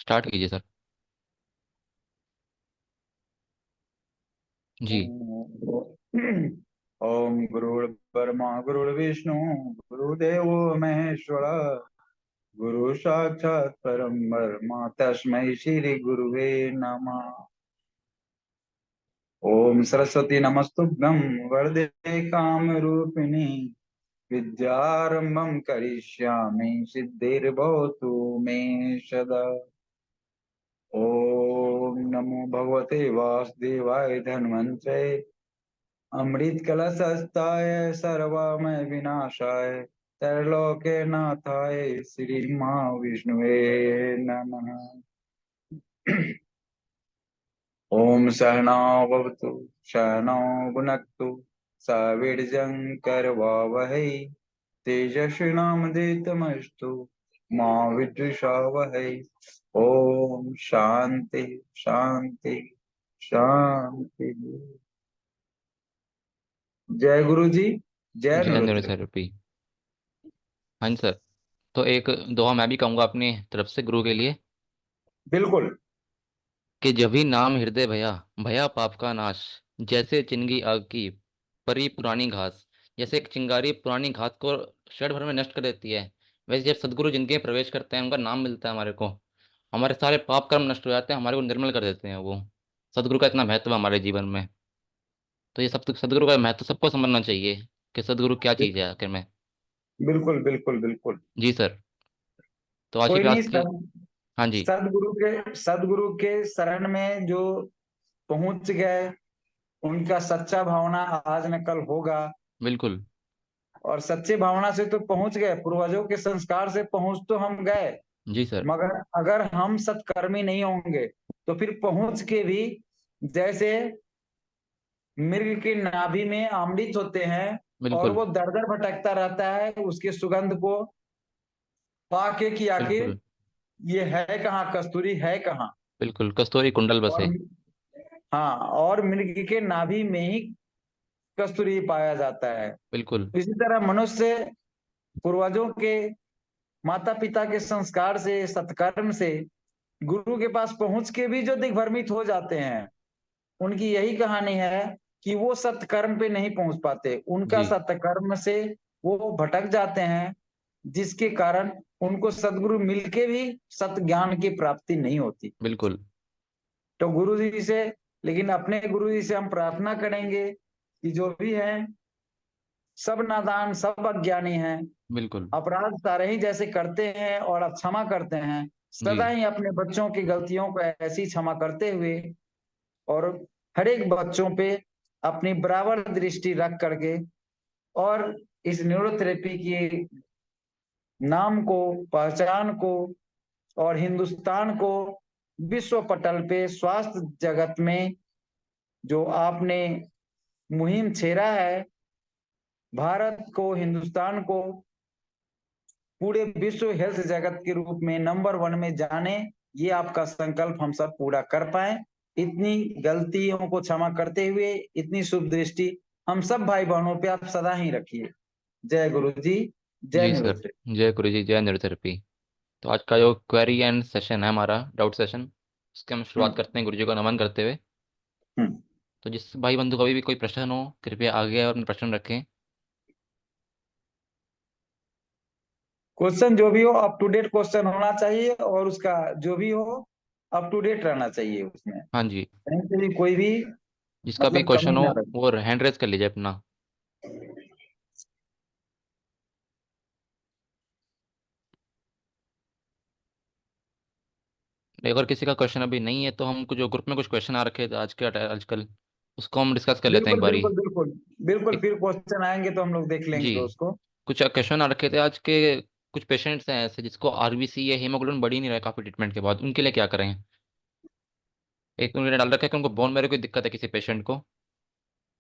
Start कीजिए sir. जी। ओम गुरुर्ब्रह्मा गुरुर्विष्णु गुरुदेवो महेश्वर गुरु साक्षात् परम ब्रह्म तस्मै श्री गुरुवे नमः। ओम सरस्वती नमस्तुभ्यं वरदे कामरूपिणी विद्यारंभं करिष्यामि सिद्धिर्भवतु मे सदा। ओम नमो भगवते वासुदेवाय धन्वंतरे अमृत कलशस्ताय सर्वमय विनाशाय त्रैलोक्य नाथाय श्री महाविष्णुवे नमः। ओम सहनाव भवतु सहनौ भुनक्तु सवीर्यं करवावहै तेजस्विनामधीतमस्तु मा विद्विषावहै। ओम शांति शांति शांति। जय गुरु जी। जय जय निरुद्र। न्यूरोथेरेपी। हाँ जी सर। तो एक दुआ मैं भी कहूँगा अपनी तरफ से गुरु के लिए बिल्कुल। कि जब भी नाम हृदय भया, भया पाप का नाश। जैसे चिंगी आग की परी पुरानी घास। जैसे एक चिंगारी पुरानी घास को क्षण भर में नष्ट कर देती है, वैसे जब सदगुरु जिनके प्रवेश करते हैं, उनका नाम मिलता है हमारे को, हमारे सारे पाप कर्म नष्ट हो जाते हैं, हमारे को निर्मल कर देते हैं वो। सदगुरु का इतना महत्व है हमारे जीवन में। तो ये सब सदगुरु का महत्व सबको समझना चाहिए कि सदगुरु क्या चीज़ है आखिर में। बिल्कुल बिल्कुल बिल्कुल। जी सर। तो आज की कोई नहीं। क्लास की। हाँ जी। सदगुरु के शरण में जो पहुंच गए, उनका सच्चा भावना आज न कल होगा। बिल्कुल। और सच्चे भावना से तो पहुंच गए, पूर्वजों के संस्कार से पहुंच तो हम गए, जी सर। मगर अगर हम सत्कर्मी नहीं होंगे तो फिर पहुंच के भी जैसे मृग की नाभि में अमृत होते हैं और बिल्कुल। वो दर दर भटकता रहता है उसके सुगंध को पाके कि आखिर बिल्कुल। ये है कहाँ, कस्तूरी है कहाँ। बिल्कुल कस्तूरी कुंडल और बसे। हाँ, और मृग के नाभि में ही कस्तूरी पाया जाता है। बिल्कुल। इसी तरह मनुष्य पूर्वजों के, माता पिता के संस्कार से, सत्कर्म से गुरु के पास पहुंच के भी जो दिग्भ्रमित हो जाते हैं, उनकी यही कहानी है कि वो सत्कर्म पे नहीं पहुंच पाते, उनका जी। सत्कर्म से वो भटक जाते हैं, जिसके कारण उनको सदगुरु मिलके भी सत ज्ञान की प्राप्ति नहीं होती। बिल्कुल। तो गुरु जी से, लेकिन अपने गुरु जी से हम प्रार्थना करेंगे कि जो भी है सब नादान, सब अज्ञानी हैं, बिल्कुल। अपराध सारे ही जैसे करते हैं और अब क्षमा करते हैं, जी। सदा ही अपने बच्चों की गलतियों को ऐसी क्षमा करते हुए और हर एक बच्चों पे अपनी बराबर दृष्टि रख करके और इस न्यूरोथेरेपी की नाम को, पहचान को और हिंदुस्तान को विश्व पटल पे स्वास्थ्य जगत में जो आपने मुहिम छेड़ा है, भारत को, हिंदुस्तान को पूरे विश्व हेल्थ जगत के रूप में नंबर वन में जाने, ये आपका संकल्प हम सब पूरा कर पाए। इतनी गलतियों को क्षमा करते हुए इतनी शुभ दृष्टि हम सब भाई बहनों पे आप सदा ही रखिए। जय गुरु जी। जय जी सर। निरुद्र। जय गुरु जी, जय न्यूरोथेरेपी। तो आज का जो क्वेरी एंड सेशन है हमारा, डाउट सेशन, उसके हम शुरुआत हम्म। करते हैं गुरु जी को नमन करते हुए। हम्म। तो जिस भाई बंधु को भी कोई प्रश्न हो, कृपया आगे और अपने प्रश्न रखें। क्वेश्चन जो भी हो अप टू डेट क्वेश्चन होना चाहिए और उसका जो भी हो अप टू डेट रहना चाहिए, उसमें हाँ जी। कहीं से भी कोई भी जिसका भी मतलब क्वेश्चन कमी हो ना रहे। वो हैंड रेज कर लीजिए अपना। अगर किसी का क्वेश्चन अभी नहीं है तो हम कुछ जो ग्रुप में कुछ क्वेश्चन आ रखे थे आजकल, उसको हम डिस्कस कर लेते हैं एक बिल्कुल बारी। बिल्कुल बिल्कुल। बिल्कुल एक। फिर क्वेश्चन आएंगे तो हम लोग देख जी। लेंगे उसको। कुछ क्वेश्चन आ रखे थे आज के। कुछ पेशेंट्स हैं ऐसे जिसको आरबीसी या हीमोग्लोबिन बढ़ ही नहीं रहा है काफी ट्रीटमेंट के बाद, उनके लिए क्या करें। एक उन्होंने डाल रखा है कि उनको बोन मैरो की दिक्कत है किसी पेशेंट को,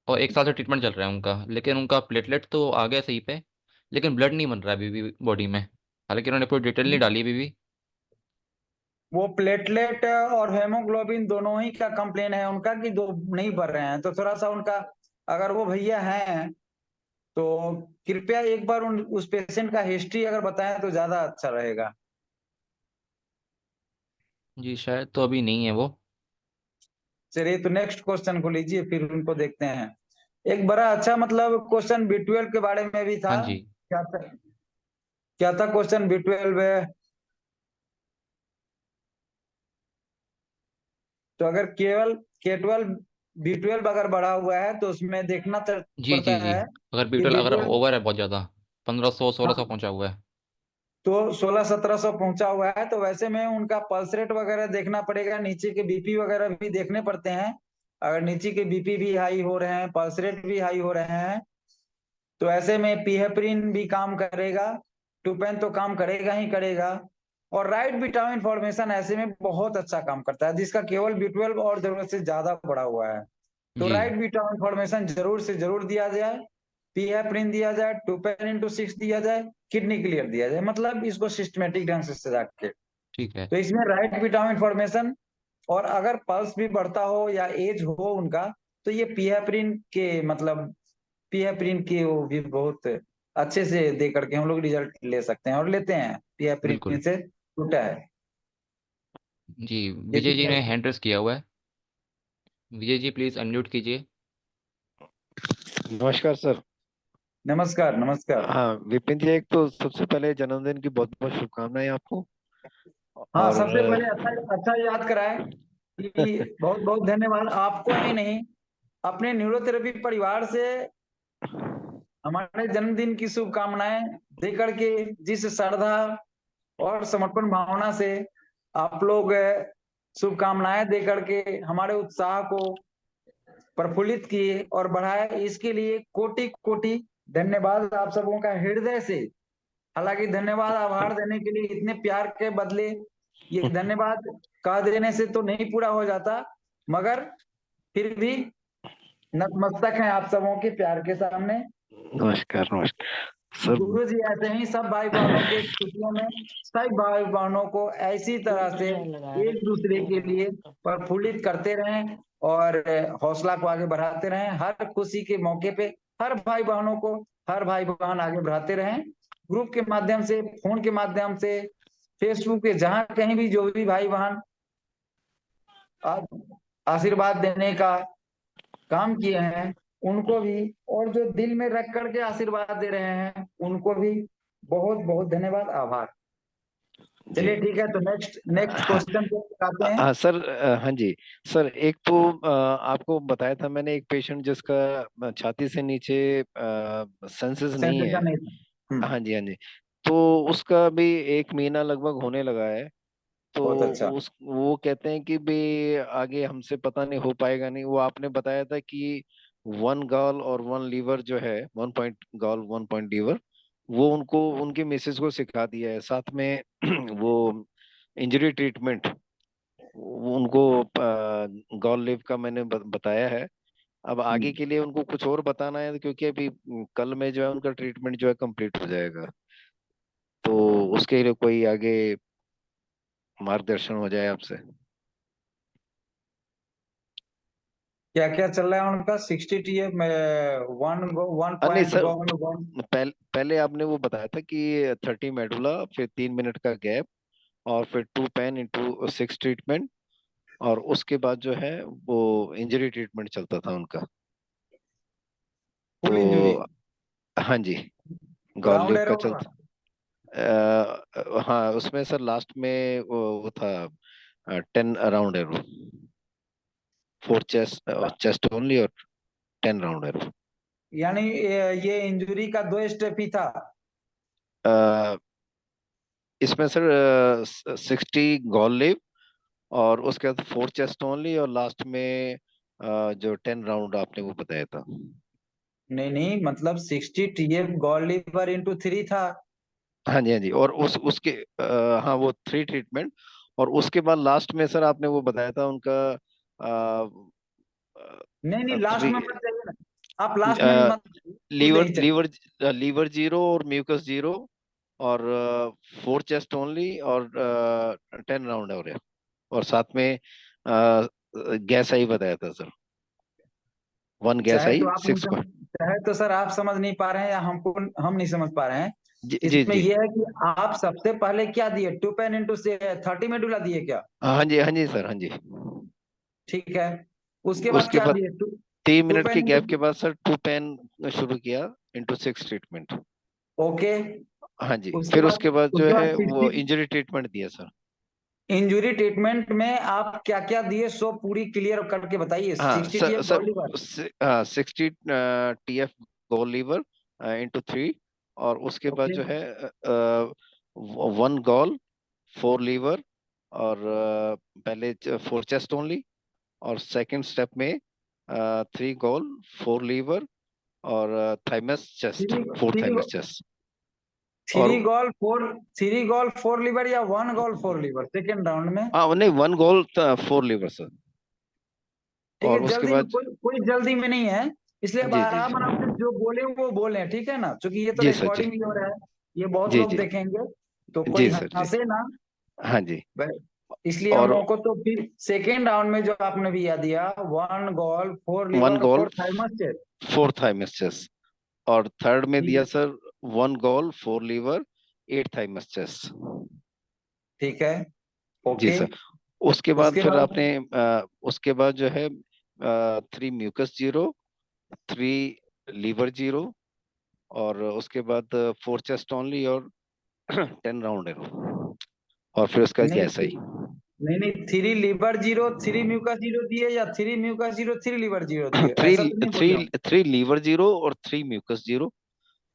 और 1 साल से ट्रीटमेंट चल रहा है उनका, लेकिन उनका प्लेटलेट तो आ गया सही पे, लेकिन ब्लड नहीं बन रहा है अभी भी बॉडी में। हालांकि उन्होंने पूरी डिटेल नहीं डाली अभी भी। वो प्लेटलेट और हेमोग्लोबिन दोनों ही का कंप्लेन है उनका कि दो नहीं बढ़ रहे हैं, तो थोड़ा सा उनका, अगर वो भैया हैं तो कृपया एक बार उस पेशेंट का हिस्ट्री अगर बताएं तो ज्यादा अच्छा रहेगा। जी शायद तो अभी नहीं है वो। चलिए तो नेक्स्ट क्वेश्चन को लीजिए, फिर उनको देखते हैं। एक बड़ा अच्छा मतलब क्वेश्चन बी 12 के बारे में भी था। हाँ जी। क्या था? क्या था क्वेश्चन बी 12 में? तो अगर केवल के 12 बी 12 अगर बढ़ा हुआ है तो उसमें देखना जी पड़ता जी जी। है अगर कि बीटल बी अगर 12। ओवर है बहुत ज़्यादा, 1500 1600 हाँ, पहुंचा हुआ है। तो 1600 1700 पहुंचा हुआ है, तो वैसे में उनका पल्स रेट वगैरह देखना पड़ेगा, नीचे के बीपी वगैरह भी देखने पड़ते हैं। अगर नीचे के बीपी भी हाई हो रहे हैं, पल्स रेट भी हाई हो रहे हैं, तो ऐसे में पीहेप्रिन भी काम करेगा, टूपेन तो काम करेगा ही करेगा। और राइट विटामिन फॉर्मेशन ऐसे में बहुत अच्छा काम करता है, जिसका केवल बी 12 और जरूरत से ज्यादा बढ़ा हुआ है। तो जी राइट विटामिन फॉर्मेशन जरूर से जरूर दिया जाए, पीहेप्रिन दिया जाए, टूपेन इंटू 6 दिया जाए, किडनी क्लियर दिया जाए, मतलब इसको सिस्टमेटिक ढंग से सजा के। ठीक है। तो इसमें राइट विटामिन फॉर्मेशन, और अगर पल्स भी बढ़ता हो या एज हो उनका, तो ये पीहेप्रिन के मतलब पीहेप्रिन की वो भी बहुत अच्छे से दे करके हम लोग रिजल्ट ले सकते हैं, और लेते हैं, पीहेप्रिन बिल्कुल। से टूटा है। जी। ये भी विजय जी ने हैंड रेस किया हुआ है। विजय जी प्लीज़ अनम्यूट कीजिए। नमस्कार सर। नमस्कार नमस्कार। हाँ विपिन जी, एक तो सबसे पहले जन्मदिन की बहुत बहुत शुभकामनाएं आपको। हाँ, और सबसे पहले अच्छा अच्छा याद कराए कि बहुत बहुत धन्यवाद आपको ही नहीं, अपने न्यूरोथेरेपी परिवार से हमारे जन्मदिन की शुभकामनाएं दे करके, जिस श्रद्धा और समर्पण भावना से आप लोग शुभकामनाएं दे करके हमारे उत्साह को प्रफुल्लित किए और बढ़ाए, इसके लिए कोटि कोटि धन्यवाद आप सबों का हृदय से। हालांकि धन्यवाद आभार देने के लिए इतने प्यार के बदले ये धन्यवाद कह देने से तो नहीं पूरा हो जाता, मगर फिर भी नतमस्तक हैं आप सबों के प्यार के सामने। नमस्कार नमस्कार सर। गुरु जी ऐसे ही सब भाई बहनों के खुशियों में, सब भाई बहनों को ऐसी तरह से एक दूसरे के लिए प्रफुल्लित करते रहें, और हौसला को आगे बढ़ाते रहें। हर खुशी के मौके पे हर भाई बहनों को, हर भाई बहन आगे बढ़ाते रहें, ग्रुप के माध्यम से, फोन के माध्यम से, फेसबुक पे, जहां कहीं भी जो भी भाई बहन आशीर्वाद देने का काम किए हैं उनको भी, और जो दिल में रख करके आशीर्वाद दे रहे हैं उनको भी बहुत बहुत धन्यवाद आभार। जी। चलिए ठीक है, तो नेक्स्ट नेक्स्ट हाँ क्वेश्चन पे आते हैं। हाँ सर। हाँ जी सर, एक तो आपको बताया था मैंने, एक पेशेंट जिसका छाती से नीचे सेंसेस नहीं है। सेंसेशन नहीं था। हाँ जी हाँ जी। तो उसका भी 1 महीना लगभग होने लगा है। तो बहुत अच्छा। उस वो कहते हैं कि भी आगे हमसे पता नहीं हो पाएगा नहीं। वो आपने बताया था कि 1 गॉल और 1 लीवर जो है, 1 पॉइंट गॉल 1 पॉइंट लीवर, वो उनको उनकी मिसेस को सिखा दिया है साथ में। वो इंजरी ट्रीटमेंट उनको गॉल लिव का मैंने बताया है। अब आगे के लिए उनको कुछ और बताना है, क्योंकि अभी कल में जो है उनका ट्रीटमेंट जो है कंप्लीट हो जाएगा। तो उसके लिए कोई आगे मार्गदर्शन हो जाए आपसे। क्या क्या चल रहा है उनका? 60 टीएफ में वन वन नहीं पॉइंट सर, वन वन पहले आपने वो बताया था कि 30 मेडुला, फिर 3 मिनट का गैप, और फिर 2 पेन इंटू 6 ट्रीटमेंट, और उसके बाद जो है वो इंजरी ट्रीटमेंट चलता था उनका। फुल इंजरी, तो हाँ जी, गॉल राउंड लिव का एरो वाला। चलता। हाँ उसमें सर लास्ट में वो था 10 round arrow, 4 chest, chest only, और 10 राउंड एरो। यानी ये इंजरी का दो स्टेप ही था। इसमें सर 60 गॉल लिव, और उसके बाद 4 चेस्ट ओनली, और लास्ट में जो 10 राउंड आपने वो बताया था। नहीं नहीं, मतलब 60 टीएफ गॉल लीवर इंटू 3 था। हाँ जी हाँ जी, और उस उसके हाँ वो 3 ट्रीटमेंट, और उसके बाद लास्ट में सर आपने वो बताया था उनका नहीं नहीं, लास्ट 3, में मत जाइए ना, आप लास्ट में मत, खुद लीवर ही चलिए। लीवर लीवर 0 और म्यूकस 0, और 4 चेस्ट ओनली, और 10 राउंड हो रहे, और साथ में गैस आई बताया था सर, 1 गैस चाहे तो आई आप नहीं 6 को। समझ, चाहे तो सर आप समझ नहीं पा रहे हैं, या हमको हम नहीं समझ पा रहे हैं। जी जी इसमें जी। ये है कि आप सबसे पहले क्या दिए, 2 पेन इंटू 30 मेडुला दिए क्या? हाँ जी सर, हाँ जी। ठीक है। उसके बाद उसके क्या बाद दिए, टू 3 मिनट पेन के गैप इंटू के बाद सर 2 पेन शुरू किया इंटू 6 ट्रीटमेंट। ओके। हाँ जी, उसके फिर बाद उसके बाद जो उसके बाद है वो 60 इंजरी ट्रीटमेंट दिया सर। इंजुरी ट्रीटमेंट में आप क्या क्या दिए, सो पूरी क्लियर करके बताइए। हाँ 60 टीएम सर, बॉलीवर। 60 TF गोल लीवर इंटू 3। और उसके बाद ओके। जो है 1 गोल 4 लीवर। और पहले 4 चेस्ट ओनली। और सेकंड स्टेप में 3 गोल 4 लीवर। और thymus chest, three 4 thymus chest. और थ्री गोल फोर 3 गोल 4 लीवर या 1 गोल 4 लीवर सेकेंड राउंड में? हाँ नहीं, 1 गोल 4 लीवर सर। ठीक है, और उसके जल्दी में बाद कोई कोई जल्दी में नहीं है, इसलिए अब जी जी आराम जी आराम से जो बोले वो बोले, ठीक है ना, क्योंकि ये तो जी सर जी रिकॉर्डिंग भी हो रहा है, ये बहुत जी लोग जी देखेंगे, तो कोई जी सर जी। हंसे ना। हाँ जी। इसलिए हम और लोगों को तो फिर सेकेंड राउंड में जो आपने भी याद दिया, 1 गोल 4 लीवर वन और गोल 4 थाइमस। 4 थाइमस। और थर्ड में ठीक दिया है। सर 1 गोल 4 लीवर 8 थाइमस। ठीक है। जी ओके। सर। उसके बाद उसके फिर बाद आपने उसके बाद जो है 3 म्यूकस 0 3 लीवर 0। और उसके बाद 4 चेस्ट ओनली और 10 राउंड एरो। और फिर उसका नहीं जैसा ही नहीं नहीं, 3 लीवर 0 3 म्यूकस 0 दिए या 3 म्यूकस 0 3 लीवर 0 दिए, थ्री ऐसा तो नहीं बोल थ्री रहा हूँ। 3 लीवर 0 और 3 म्यूकस 0।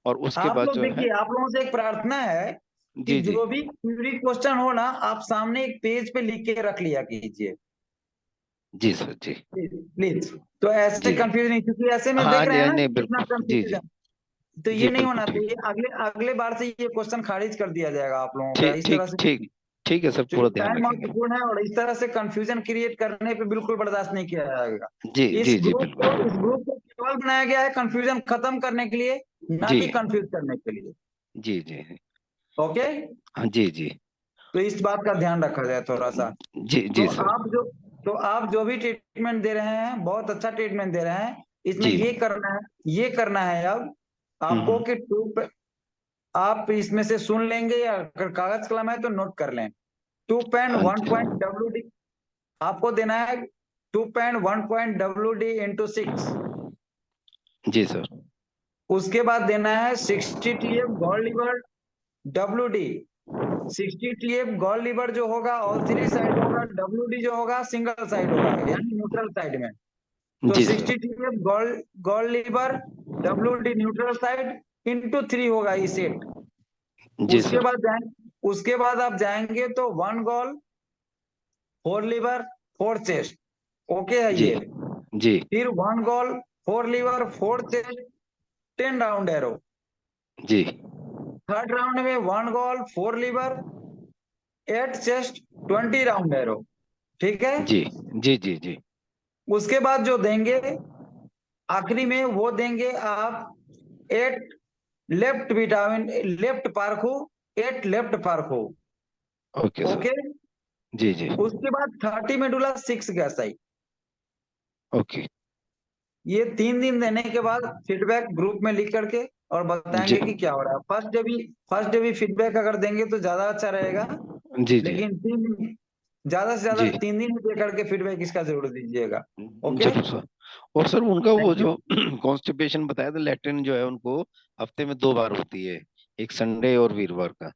और उसके आप बाद लोग जो है देखिए, आप लोगों से एक प्रार्थना है कि जी जी जो भी क्यूरी क्वेश्चन हो ना, आप सामने एक पेज पे लिख के रख लिया कीजिए, जी सर जी प्लीज। तो ऐसे जी। कंफ्यूज नहीं, क्योंकि ऐसे में हाँ देख जी रहे हैं हाँ, ना नहीं कि कितना बिल्कुल, जी जी कंफ्यूजन। तो ये जी नहीं बिल्कुल होना ठीक। चाहिए, अगले अगले बार से ये क्वेश्चन खारिज कर दिया जाएगा आप लोगों का, ठीक इस तरह ठीक से। ठीक ठीक है सर, क्योंकि पूरा ध्यान टाइम रखेंगे। महत्वपूर्ण है, और इस तरह से कंफ्यूजन क्रिएट करने पे बिल्कुल बर्दाश्त नहीं किया जाएगा। जी जी जी बिल्कुल। इस ग्रुप को केवल बनाया गया है कंफ्यूजन खत्म करने के लिए, ना जी कि कंफ्यूज करने के लिए। जी जी ओके। हाँ जी जी तो इस बात का ध्यान रखा जाए थोड़ा सा। जी तो जी सर। आप जो तो आप जो भी ट्रीटमेंट दे रहे हैं, बहुत अच्छा ट्रीटमेंट दे रहे हैं। इसमें जी। ये करना है अब आपको हम्म। कि आप इसमें से सुन लेंगे, या अगर कागज कलम है तो नोट कर लें। 2 पॉइंट 1 पॉइंट WD आपको देना है। 2 पॉइंट 1 पॉइंट WD इंटू 6। जी सर। उसके बाद देना है 60 TF gall liver WD। 60 TF gall liver जो होगा ऑल थ्री साइड होगा, WD जो होगा सिंगल साइड होगा, यानी न्यूट्रल साइड में। तो जी sir. 60 TF gall gall liver WD neutral side into 3 होगा ये सेट। जी उसके सर। बाद उसके बाद आप जाएंगे तो 1 गोल 4 लीवर 4 चेस्ट। ओके है जी ये। जी फिर 1 गोल 4 लीवर 4 चेस्ट 10 राउंड एरो। जी थर्ड राउंड में 1 गोल 4 लीवर 8 चेस्ट 20 राउंड एरो। ठीक है। जी जी जी जी उसके बाद जो देंगे आखिरी में, वो देंगे आप 8 लेफ्ट पारखू 8 लेफ्ट पारखू। Okay sir. ओके। जी जी उसके बाद 30 मेडुला 6 गैसाई। ओके। ये 3 दिन देने के बाद फीडबैक ग्रुप में लिख करके और जी बताएंगे कि क्या हो रहा है। फर्स्ट डे भी फीडबैक अगर देंगे तो ज्यादा अच्छा रहेगा। जी जी लेकिन 3 दिन, ज्यादा से ज्यादा जी 3 दिन दे करके फीडबैक इसका जरूर दीजिएगा। ओके। जरूर सर। और सर उनका वो थैंक यू। जो कॉन्स्टिपेशन बताया था, लैट्रिन जो है उनको हफ्ते में 2 बार होती है, एक संडे और वीरवार का।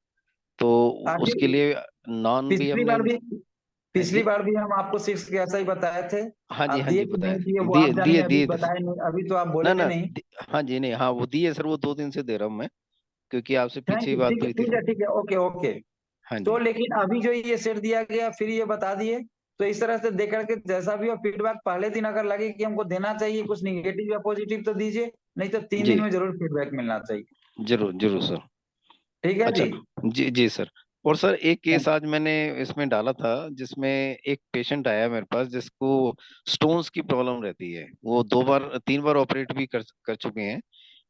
तो उसके आखिर लिए नॉन भी पिछली हमने बार भी पिछली जी बार भी हम आपको 6 कैसा ही बताए थे। हाँ जी आप हाँ दिए जी कि बताया, नहीं दिए वो दिए आप जानिए, दिए अभी दिए थे सर। बताए नहीं, अभी तो आप ना बोले ना नहीं। हाँ जी, नहीं हाँ वो दिए सर, वो 2 दिन से दे रहा हूँ मैं, क्योंकि आपसे थैंक पीछे ही यू। बात ठीक है हुई थी। ठीक है ठीक है, ओके ओके। हाँ तो जी लेकिन अभी जो ये सेट दिया गया फिर ये बता दिए, तो इस तरह से देख करके जैसा भी हो फीडबैक पहले दिन अगर लगे कि हमको देना चाहिए कुछ निगेटिव या पॉजिटिव तो दीजिए, नहीं तो 3 दिन जी में जरूर फीडबैक मिलना चाहिए। जरूर जरूर सर। ठीक है अच्छा। जी। जी जी सर। और सर एक केस आज मैंने इसमें डाला था, जिसमें एक पेशेंट आया मेरे पास जिसको स्टोन्स की प्रॉब्लम रहती है। वो 2 बार 3 बार ऑपरेट भी कर चुके हैं,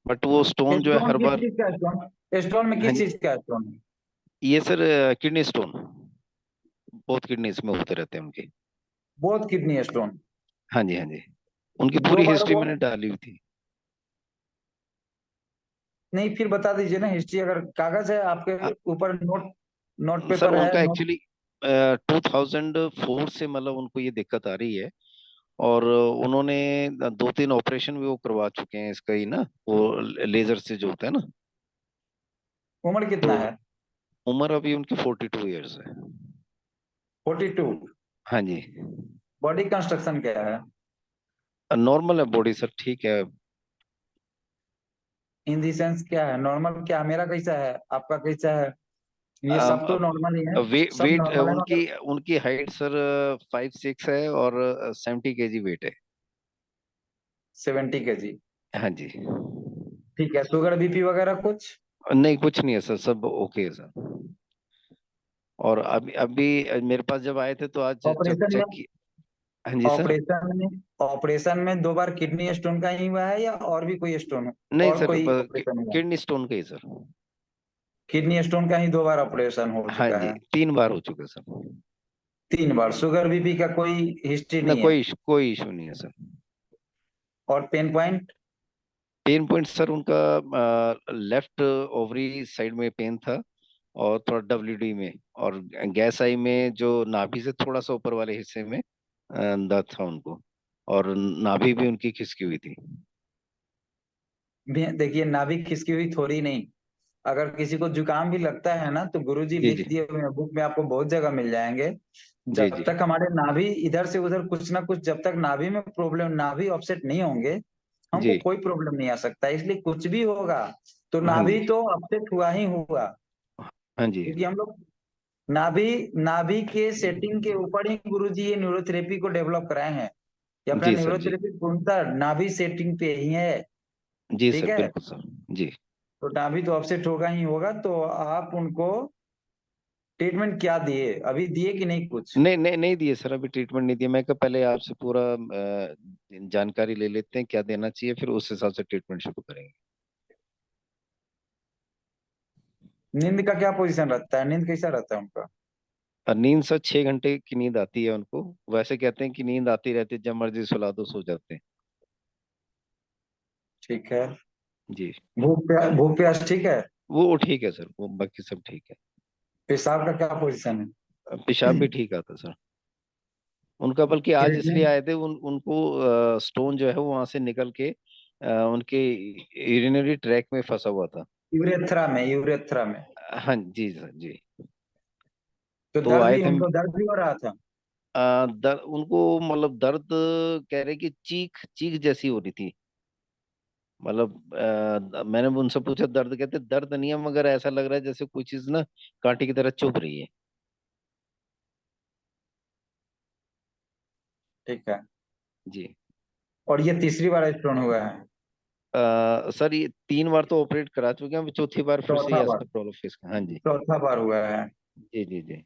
बट वो स्टोन जो है स्टोन हर किस बार। चीज का स्टोन स्टोन में हाँ किस जी, चीज का स्टोन? ये सर किडनी स्टोन, बहुत किडनी इसमें होते रहते हैं उनके। Both kidney stone. हाँ जी हाँ जी, उनकी दो पूरी बार हिस्ट्री वो मैंने डाली हुई थी। नहीं, फिर बता दीजिए ना हिस्ट्री, अगर कागज है आपके ऊपर, नोट नोट सर पेपर है, उनका नोट। एक्चुअली 2004 से मतलब उनको ये दिक्कत आ रही है। और उन्होंने 2-3 ऑपरेशन भी वो करवा चुके हैं इसका ही ना, वो लेजर से जो होता है ना। उम्र तो कितना है? उम्र अभी उनकी 42 ईयर्स है। 42। हाँ जी। बॉडी कंस्ट्रक्शन क्या है? नॉर्मल है बॉडी सर, ठीक है। इन दी सेंस क्या है नॉर्मल, क्या मेरा कैसा है, आपका कैसा है? ये सब तो नॉर्मल ही है। सब वेट नॉर्मल है उनकी मगर। उनकी हाइट सर 5'6" है और 70 kg वेट है। 70 kg। हाँ जी। ठीक है, शुगर बीपी वगैरह कुछ? नहीं कुछ नहीं है सर, सब ओके है सर। और अभी अभी मेरे पास जब आए थे तो आज जब ऑपरेशन में चेक किया। हाँ जी सर। ऑपरेशन में 2 बार किडनी स्टोन का ही हुआ है या और भी कोई स्टोन है? नहीं और सर, कोई ऑपरेशन हुआ? किडनी स्टोन का ही सर। किडनी स्टोन का ही 2 बार ऑपरेशन हो हाँ चुका जी, है? 3 बार हो चुके सर। 3 बार। शुगर बीपी का कोई हिस्ट्री ना नहीं है? कोई इशू नहीं है सर। और pain point? Pain point sir उनका लेफ्ट ओवरी साइड में पेन था, और थोड़ा डब्ल्यूडी में, और गैस आई में जो नाभि से थोड़ा सा ऊपर वाले हिस्से में दर्द था उनको। और नाभि भी उनकी खिसकी हुई थी। देखिए, नाभि खिसकी हुई थोड़ी नहीं। अगर किसी को जुकाम भी लगता है ना, तो गुरुजी जी लिख जी दिए हुए हैं बुक में, आपको बहुत जगह मिल जाएंगे। जी जब जी तक हमारे नाभि इधर से उधर कुछ ना कुछ, जब तक नाभि में प्रॉब्लम, नाभि ऑफसेट नहीं होंगे, हमको जी। कोई प्रॉब्लम नहीं आ सकता। इसलिए कुछ भी होगा तो हाँ जी। नाभि तो ऑफसेट हुआ ही हुआ। हाँ जी। क्योंकि हम लोग नाभि नाभि के सेटिंग के ऊपर ही गुरुजी ये न्यूरोथेरेपी को डेवलप कराए हैं। ये अपना जी सर जी। न्यूरोथेरेपी पूर्णतः नाभि सेटिंग पे ही है। जी ठीक सर है। बिल्कुल सर। जी। तो नाभि तो ऑफसेट होगा ही होगा, तो आप उनको ट्रीटमेंट क्या दिए, अभी दिए कि नहीं कुछ? नहीं नहीं नहीं दिए सर, अभी ट्रीटमेंट नहीं दिया। मैं कहा पहले आपसे पूरा जानकारी ले लेते हैं क्या देना चाहिए, फिर उस हिसाब से ट्रीटमेंट शुरू करेंगे। नींद का क्या पोजीशन रहता है, नींद कैसा रहता है उनका? और नींद सर 6 घंटे की नींद आती है उनको। वैसे कहते हैं कि नींद आती रहती है, जब मर्जी सुला दो सो जाते हैं। ठीक है। जी। भूख प्यास ठीक है? वो ठीक है सर, वो बाकी सब ठीक है। पेशाब का क्या पोजीशन पेशाब है? भी ठीक आता सर उनका। बल्कि आज इसलिए क्रिएटिनिन? आए थे, उनको स्टोन जो है वो वहां से निकल के उनके यूरिनरी ट्रैक में फंसा हुआ था। यूरेथ्रा में। हाँ जी सर जी। तो तो आए थे। दर्द भी हो रहा था? दर्द उनको मतलब दर्द कह रहे कि चीख चीख जैसी हो रही थी। मतलब मैंने उनसे पूछा दर्द, कहते दर्द नहीं है मगर ऐसा लग रहा है जैसे कोई चीज ना कांटे की तरह चुभ रही है। ठीक है। जी। और ये तीसरी बार स्टोन हुआ है? सर ये 3 बार तो ऑपरेट करा चुके हैं, अभी चौथी बार फिर से चौथा ये बार? ऐसा प्रॉब्लम फेस कर। हाँ जी। चौथा बार हुआ है? जी जी जी।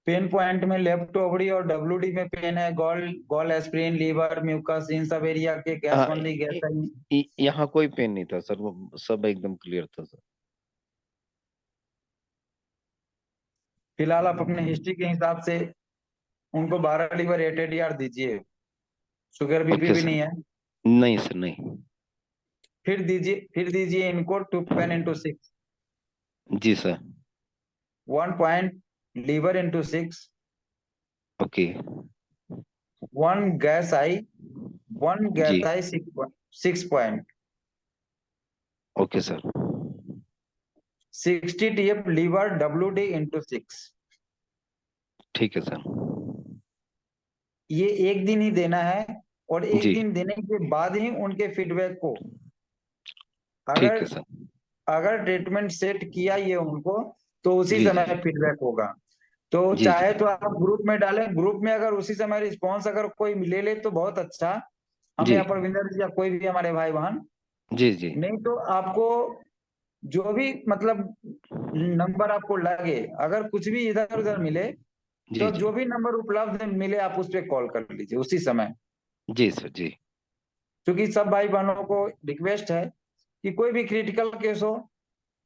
पेन पॉइंट में लेफ्ट ओवरी और डब्ल्यूडी में पेन है, gall gall aspirin, liver, mucus, इन सब एरिया के गैस हाँ ओनली, गैस आई? यहाँ कोई पेन नहीं था सर, वो सब एकदम क्लियर था सर। फिलहाल आप अपने हिस्ट्री के हिसाब से उनको 12 लीवर 8 ADR दीजिए। शुगर बीपी ओके भी सर। नहीं है। नहीं सर नहीं। फिर दीजिए इनको 2 पेन इंटू 6। जी sir. 1 point liver into 6। Okay. 1 gas eye. One जी। Gas eye 6 point. Okay sir. 60 TF liver WD into 6। ठीक है सर। ये एक दिन ही देना है। और एक जी। दिन देने के बाद ही उनके फीडबैक को, ठीक अगर है सर। अगर ट्रीटमेंट सेट किया ये उनको, तो उसी जी जी समय फीडबैक होगा। तो जी जी चाहे तो आप ग्रुप में डालें, ग्रुप में अगर उसी समय रिस्पॉन्स अगर कोई ले ले तो बहुत अच्छा। हम जी यहाँ पर विंदर जी या कोई भी हमारे भाई बहन, जी जी नहीं तो आपको जो भी मतलब नंबर आपको लगे, अगर कुछ भी इधर उधर मिले, जी तो जी जो भी नंबर उपलब्ध मिले आप उस पर कॉल कर लीजिए उसी समय। जी सर जी। क्योंकि सब भाई बहनों को रिक्वेस्ट है कि कोई भी क्रिटिकल केस हो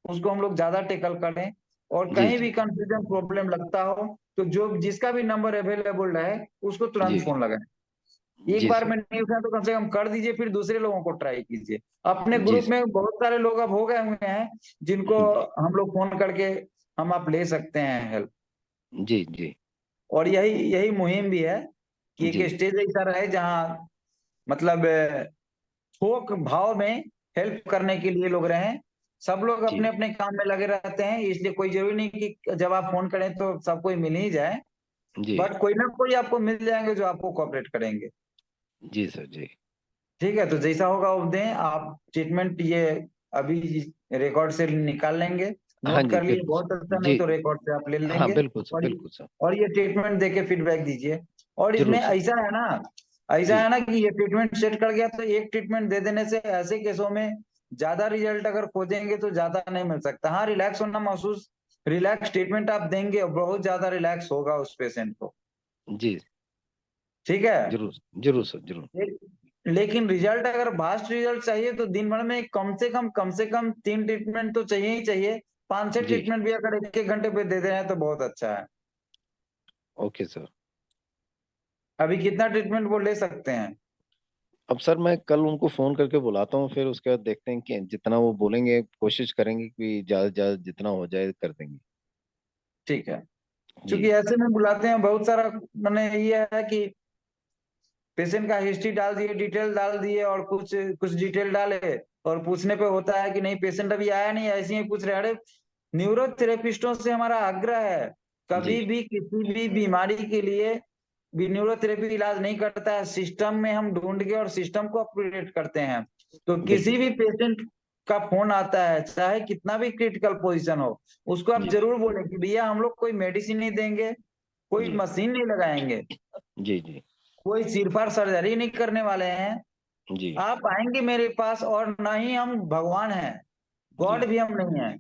उसको हम लोग ज्यादा टेकल करें। और जी कहीं जी भी कंफ्यूजन प्रॉब्लम लगता हो, तो जो जिसका भी नंबर अवेलेबल रहे उसको तुरंत जी फोन लगाएं। एक जी बार सर। में नहीं उठा तो कम से कम कर दीजिए, फिर दूसरे लोगों को ट्राई कीजिए। अपने जी ग्रुप में बहुत सारे लोग अब हो गए हुए हैं जिनको सर। हम लोग फोन करके हम आप ले सकते हैं हेल्प। जी जी और यही यही मुहिम भी है कि एक जी स्टेज ऐसा रहे जहाँ मतलब थोक भाव में हेल्प करने के लिए लोग रहें। सब लोग अपने जी अपने काम में लगे रहते हैं, इसलिए कोई जरूरी नहीं कि जब आप फोन करें तो सबको ही मिल ही जाए। जी बट कोई ना कोई आपको मिल जाएंगे जो आपको कोऑपरेट करेंगे। जी सर। जी ठीक है, तो जैसा होगा वो दें आप ट्रीटमेंट। ये अभी रिकॉर्ड से निकाल लेंगे, हाँ नोट जी कर लिए, बिल्कुल बहुत अच्छा, सर। नहीं जी तो रिकॉर्ड से आप ले हाँ लेंगे। बिल्कुल सर, और बिल्कुल सर। और ये ट्रीटमेंट दे के फीडबैक दीजिए। और जरूर इसमें सर। ऐसा जी है ना कि ये ट्रीटमेंट सेट कर गया तो एक ट्रीटमेंट दे देने से ऐसे केसों में ज्यादा रिजल्ट अगर खोजेंगे तो ज्यादा नहीं मिल सकता। हाँ, रिलैक्स होना महसूस, रिलैक्स ट्रीटमेंट आप देंगे और बहुत ज्यादा रिलैक्स होगा उस पेशेंट को। जी ठीक है। जरूर जरूर सर जरूर। लेकिन रिजल्ट अगर फास्ट रिजल्ट चाहिए तो दिन भर में कम से कम 3 ट्रीटमेंट तो चाहिए ही चाहिए। 5-6 जी ट्रीटमेंट भी अगर 1-1 घंटे पे दे रहे हैं तो बहुत अच्छा है। Okay sir. अभी कितना ट्रीटमेंट वो ले सकते हैं? अब सर मैं कल उनको फोन करके बुलाता हूँ, फिर उसके बाद देखते हैं कि जितना वो बोलेंगे कोशिश करेंगे कि ज्यादा से ज्यादा जितना हो जाए कर देंगे। ठीक है। जी क्योंकि ऐसे में बुलाते हैं बहुत सारा, मैंने ये है कि पेशेंट का हिस्ट्री डाल दिए, डिटेल डाल दिए, और कुछ कुछ डिटेल डाले, और पूछने पे होता है कि नहीं पेशेंट अभी आया नहीं, ऐसे ही पूछ रहे। अरे, न्यूरोथेरेपिस्टों से हमारा आग्रह है, जी कभी भी किसी भी बीमारी के लिए भी न्यूरोथेरेपी इलाज नहीं करता है। सिस्टम में हम ढूंढ के और सिस्टम को अपग्रेड करते हैं। तो किसी बिल्कुल भी सर। पेशेंट का फोन आता है, चाहे कितना भी क्रिटिकल पोजीशन हो, उसको आप जी जरूर बोलें कि भैया हम लोग कोई मेडिसिन नहीं देंगे, कोई जी मशीन नहीं लगाएंगे, जी जी कोई सिरफार सर्जरी नहीं करने वाले हैं। जी आप आएंगे मेरे पास, और ना ही हम भगवान हैं, जी गॉड भी हम नहीं है।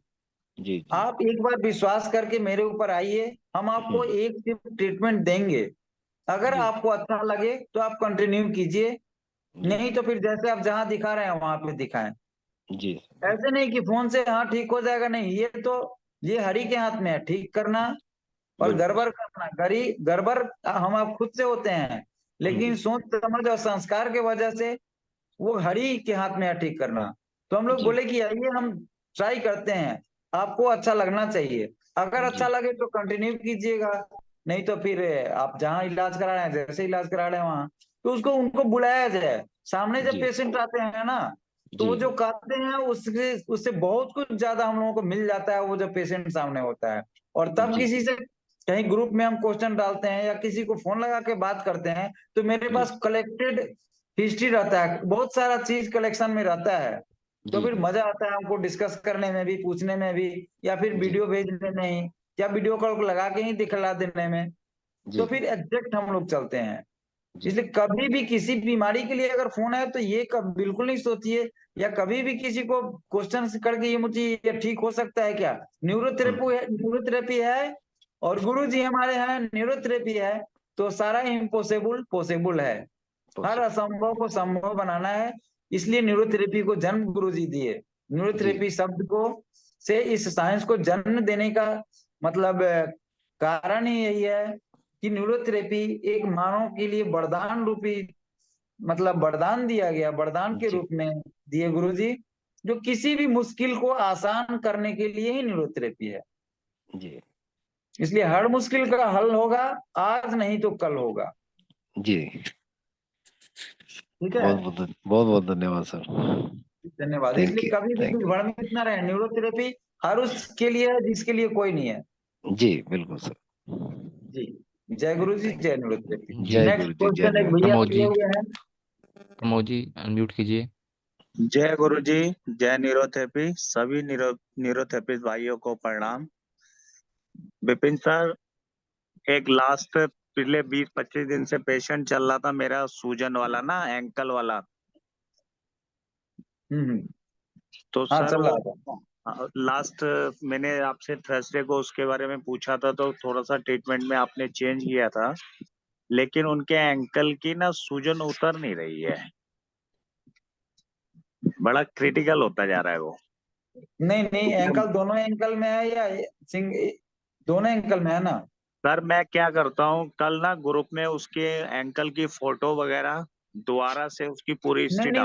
जी जी। आप एक बार विश्वास करके मेरे ऊपर आइए, हम आपको हम्म। एक सिर्फ ट्रीटमेंट देंगे। अगर जी आपको अच्छा लगे तो आप कंटिन्यू कीजिए, जी नहीं तो फिर जैसे आप जहां दिखा रहे हैं वहां पे दिखाएं। जी जी ऐसे नहीं कि फोन से हाँ ठीक हो जाएगा, नहीं, ये हरि के हाथ में है ठीक करना और बिल्कुल गड़बड़ सर। करना। गड़बड़ हम आप खुद से होते हैं, लेकिन जी सोच समझ और संस्कार के वजह से वो हरि के हाथ में है ठीक करना। तो हम लोग जी बोले कि आइए हम ट्राई करते हैं, आपको अच्छा लगना चाहिए। अगर अच्छा जी लगे तो कंटिन्यू कीजिएगा, नहीं तो फिर आप जहाँ इलाज करा रहे हैं, जैसे इलाज करा रहे हैं वहां, तो उसको उनको बुलाया जाए। सामने जब जी पेशेंट आते हैं ना, तो जी वो जो कहते हैं उससे उससे बहुत कुछ ज्यादा हम लोगों को मिल जाता है, वो जब पेशेंट सामने होता है। और तब जी किसी से कहीं ग्रुप में हम क्वेश्चन डालते हैं या किसी को फोन लगा के बात करते हैं, तो मेरे जी पास कलेक्टेड हिस्ट्री रहता है, बहुत सारा चीज कलेक्शन में रहता है। तो जी फिर जी मजा आता है हमको डिस्कस करने में भी, पूछने में भी, या फिर जी वीडियो भेजने में ही, या वीडियो कॉल को लगा के ही दिखला देने में। जी तो जी फिर एग्जैक्ट हम लोग चलते हैं। जी इसलिए कभी भी किसी बीमारी के लिए अगर फोन है तो ये बिल्कुल नहीं सोचिए, या कभी भी किसी को क्वेश्चन करके ये ठीक हो सकता है क्या, हम्म। न्यूरोथेरेपी है और गुरु जी हमारे हैं न्यूरोथेरेपी है, तो सारा इम्पॉसिबल पॉसिबल है। हर पॉसिबल। असंभव को संभव बनाना है। इसलिए न्यूरोथेरेपी को जन्म गुरु जी दिए। जी न्यूरोथेरेपी शब्द को से इस साइंस को जन्म देने का मतलब कारण ही यही है कि न्यूरोथेरेपी एक मानव के लिए वरदान रूपी, मतलब वरदान दिया गया, वरदान के जी रूप में दिए गुरु जी, जो किसी भी मुश्किल को आसान करने के लिए ही न्यूरोथेरेपी है। जी इसलिए हर मुश्किल का हल होगा, आज नहीं तो कल होगा। जी। ठीक है। बहुत बहुत धन्यवाद सर। धन्यवाद। थैंक इसलिए यू कभी भी थैंक भीड़ में इतना रहे, न्यूरोथेरेपी हर उसके लिए है जिसके लिए कोई नहीं है। यू। जी बिल्कुल सर। जी। जय गुरु जी, थैंक जय न्यूरोथेरेपी। यू। जी जय नेक्स्ट गुरु जी जय क्वेश्चन एक भैया न्यूरोथेरेपी। प्रमोद किए जी, हुए हैं। प्रमोद जी अनम्यूट कीजिए। जय गुरु जी, जय न्यूरोथेरेपी। सभी न्यूरोथेरेपिस्ट भाइयों को प्रणाम। विपिन सर, एक लास्ट पिछले 20-25 दिन से पेशेंट चल रहा था मेरा, सूजन वाला ना, एंकल वाला। हम्म। तो हाँ, सर चल वो रहा था। लास्ट मैंने आपसे थर्सडे को उसके बारे में पूछा था, तो थोड़ा सा ट्रीटमेंट में आपने चेंज किया था, लेकिन उनके एंकल की ना सूजन उतर नहीं रही है, बड़ा क्रिटिकल होता जा रहा है वो। नहीं नहीं, एंकल दोनों एंकल में है या सिंग दोनों एंकल में है ना? सर मैं क्या करता हूँ, कल ना ग्रुप में उसके एंकल की फोटो वगैरह दोबारा से उसकी पूरी नहीं हिस्ट्री नहीं,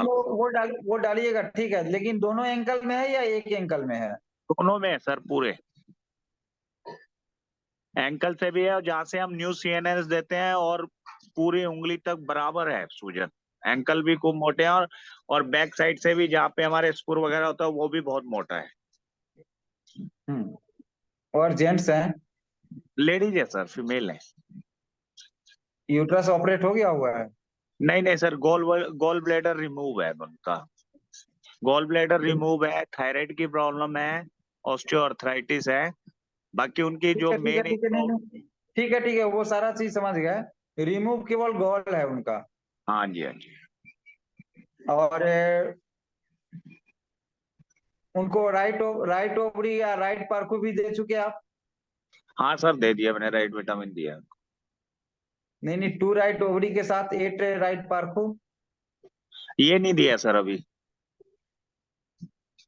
डाल। वो डालिएगा, ठीक है, लेकिन दोनों एंकल में है या एक एंकल में है? दोनों में है सर, पूरे एंकल से भी है, और जहाँ से हम न्यू सीएनएस देते हैं और पूरी उंगली तक बराबर है सूजन। एंकल भी खूब मोटे हैं, और बैक साइड से भी जहाँ पे हमारे स्क्रू वगैरह होता है वो भी बहुत मोटा है। और जेंट्स हैं? लेडीज है सर, फीमेल है। यूट्रस ऑपरेट हो गया हुआ है? नहीं नहीं सर, गोल ब्लेडर रिमूव है उनका। गोल ब्लेडर रिमूव है, थायराइड की प्रॉब्लम है, ऑस्टियोआर्थराइटिस है। बाकी उनकी ठीक जो है ठीक है मेन ठीक है, नहीं नहीं, ठीक है ठीक है, वो सारा चीज समझ गए। रिमूव केवल गॉल है उनका। हाँ जी हाँ जी। और उनको राइट ओवरी या राइट पार्को भी दे चुके आप? हाँ सर, दे दिया मैंने, राइट विटामिन दिया। नहीं नहीं, 2 राइट ओवरी के साथ 8 राइट पार्को। ये नहीं दिया सर अभी।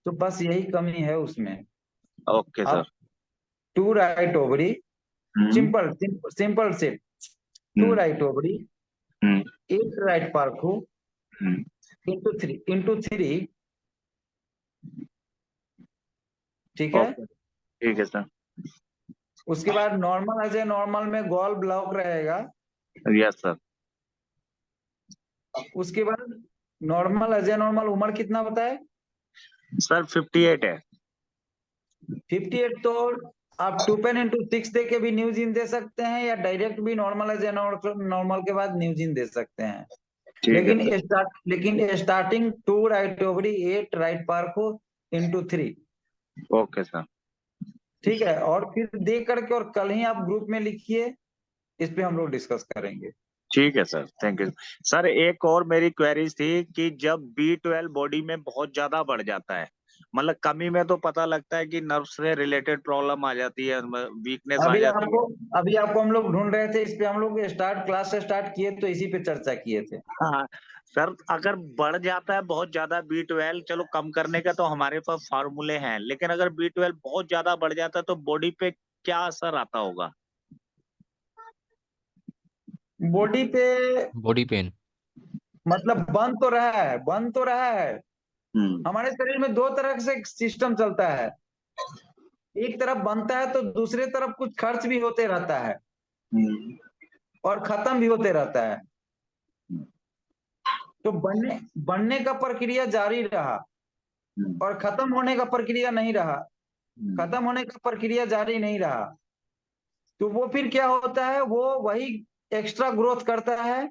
तो बस यही कमी है उसमें। ओके आप सर। 2 राइट ओवरी, हम्म सिंपल सिंपल से 2 हम्म राइट ओवरी, हम्म 8 राइट पार्को, हम्म। इंटू थ्री, ठीक है। ओके, ठीक है सर। उसके बाद नॉर्मल एज ए नॉर्मल में गॉल ब्लॉक रहेगा। Yes sir. उसके बाद नॉर्मल एज ए नॉर्मल उम्र कितना बताए? सर 58 है। 58। तो आप 2 पेन इंटू 6 दे के भी न्यू जीन दे सकते हैं, या डायरेक्ट भी नॉर्मल एज ए नॉर्मल के बाद न्यू जीन दे सकते हैं। ठीक है सर। लेकिन स्टार्टिंग 2 राइट ओवरी, 8 राइट पार्को, इंटू 3। Okay sir. ठीक है, और फिर दे करके और कल ही आप ग्रुप में लिखिए, इस पे हम लोग डिस्कस करेंगे। ठीक है सर, थैंक यू सर। एक और मेरी क्वेरीज थी कि जब B12 बॉडी में बहुत ज्यादा बढ़ जाता है, मतलब कमी में तो पता लगता है कि नर्व से रिलेटेड प्रॉब्लम आ जाती है, वीकनेस आ अभी जाती आपको है। अभी आपको हम लोग ढूंढ रहे थे, इस पे हम लोग क्लास से स्टार्ट किए तो इसी पे चर्चा किए थे। हाँ सर, अगर बढ़ जाता है बहुत ज्यादा B12, चलो कम करने का तो हमारे पास फार्मूले हैं, लेकिन अगर B12 बहुत ज्यादा बढ़ जाता है तो बॉडी पे क्या असर आता होगा? बॉडी पे बॉडी पेन। मतलब बन तो रहा है। हम्म हमारे शरीर में दो तरह से सिस्टम चलता है। एक तरफ बनता है तो दूसरे तरफ कुछ खर्च भी होते रहता है, हम्म और खत्म भी होते रहता है। तो बनने का प्रक्रिया जारी रहा, हम्म और खत्म होने का प्रक्रिया नहीं रहा। हम्म खत्म होने का प्रक्रिया जारी नहीं रहा, तो वो फिर क्या होता है, वो वही एक्स्ट्रा ग्रोथ करता है,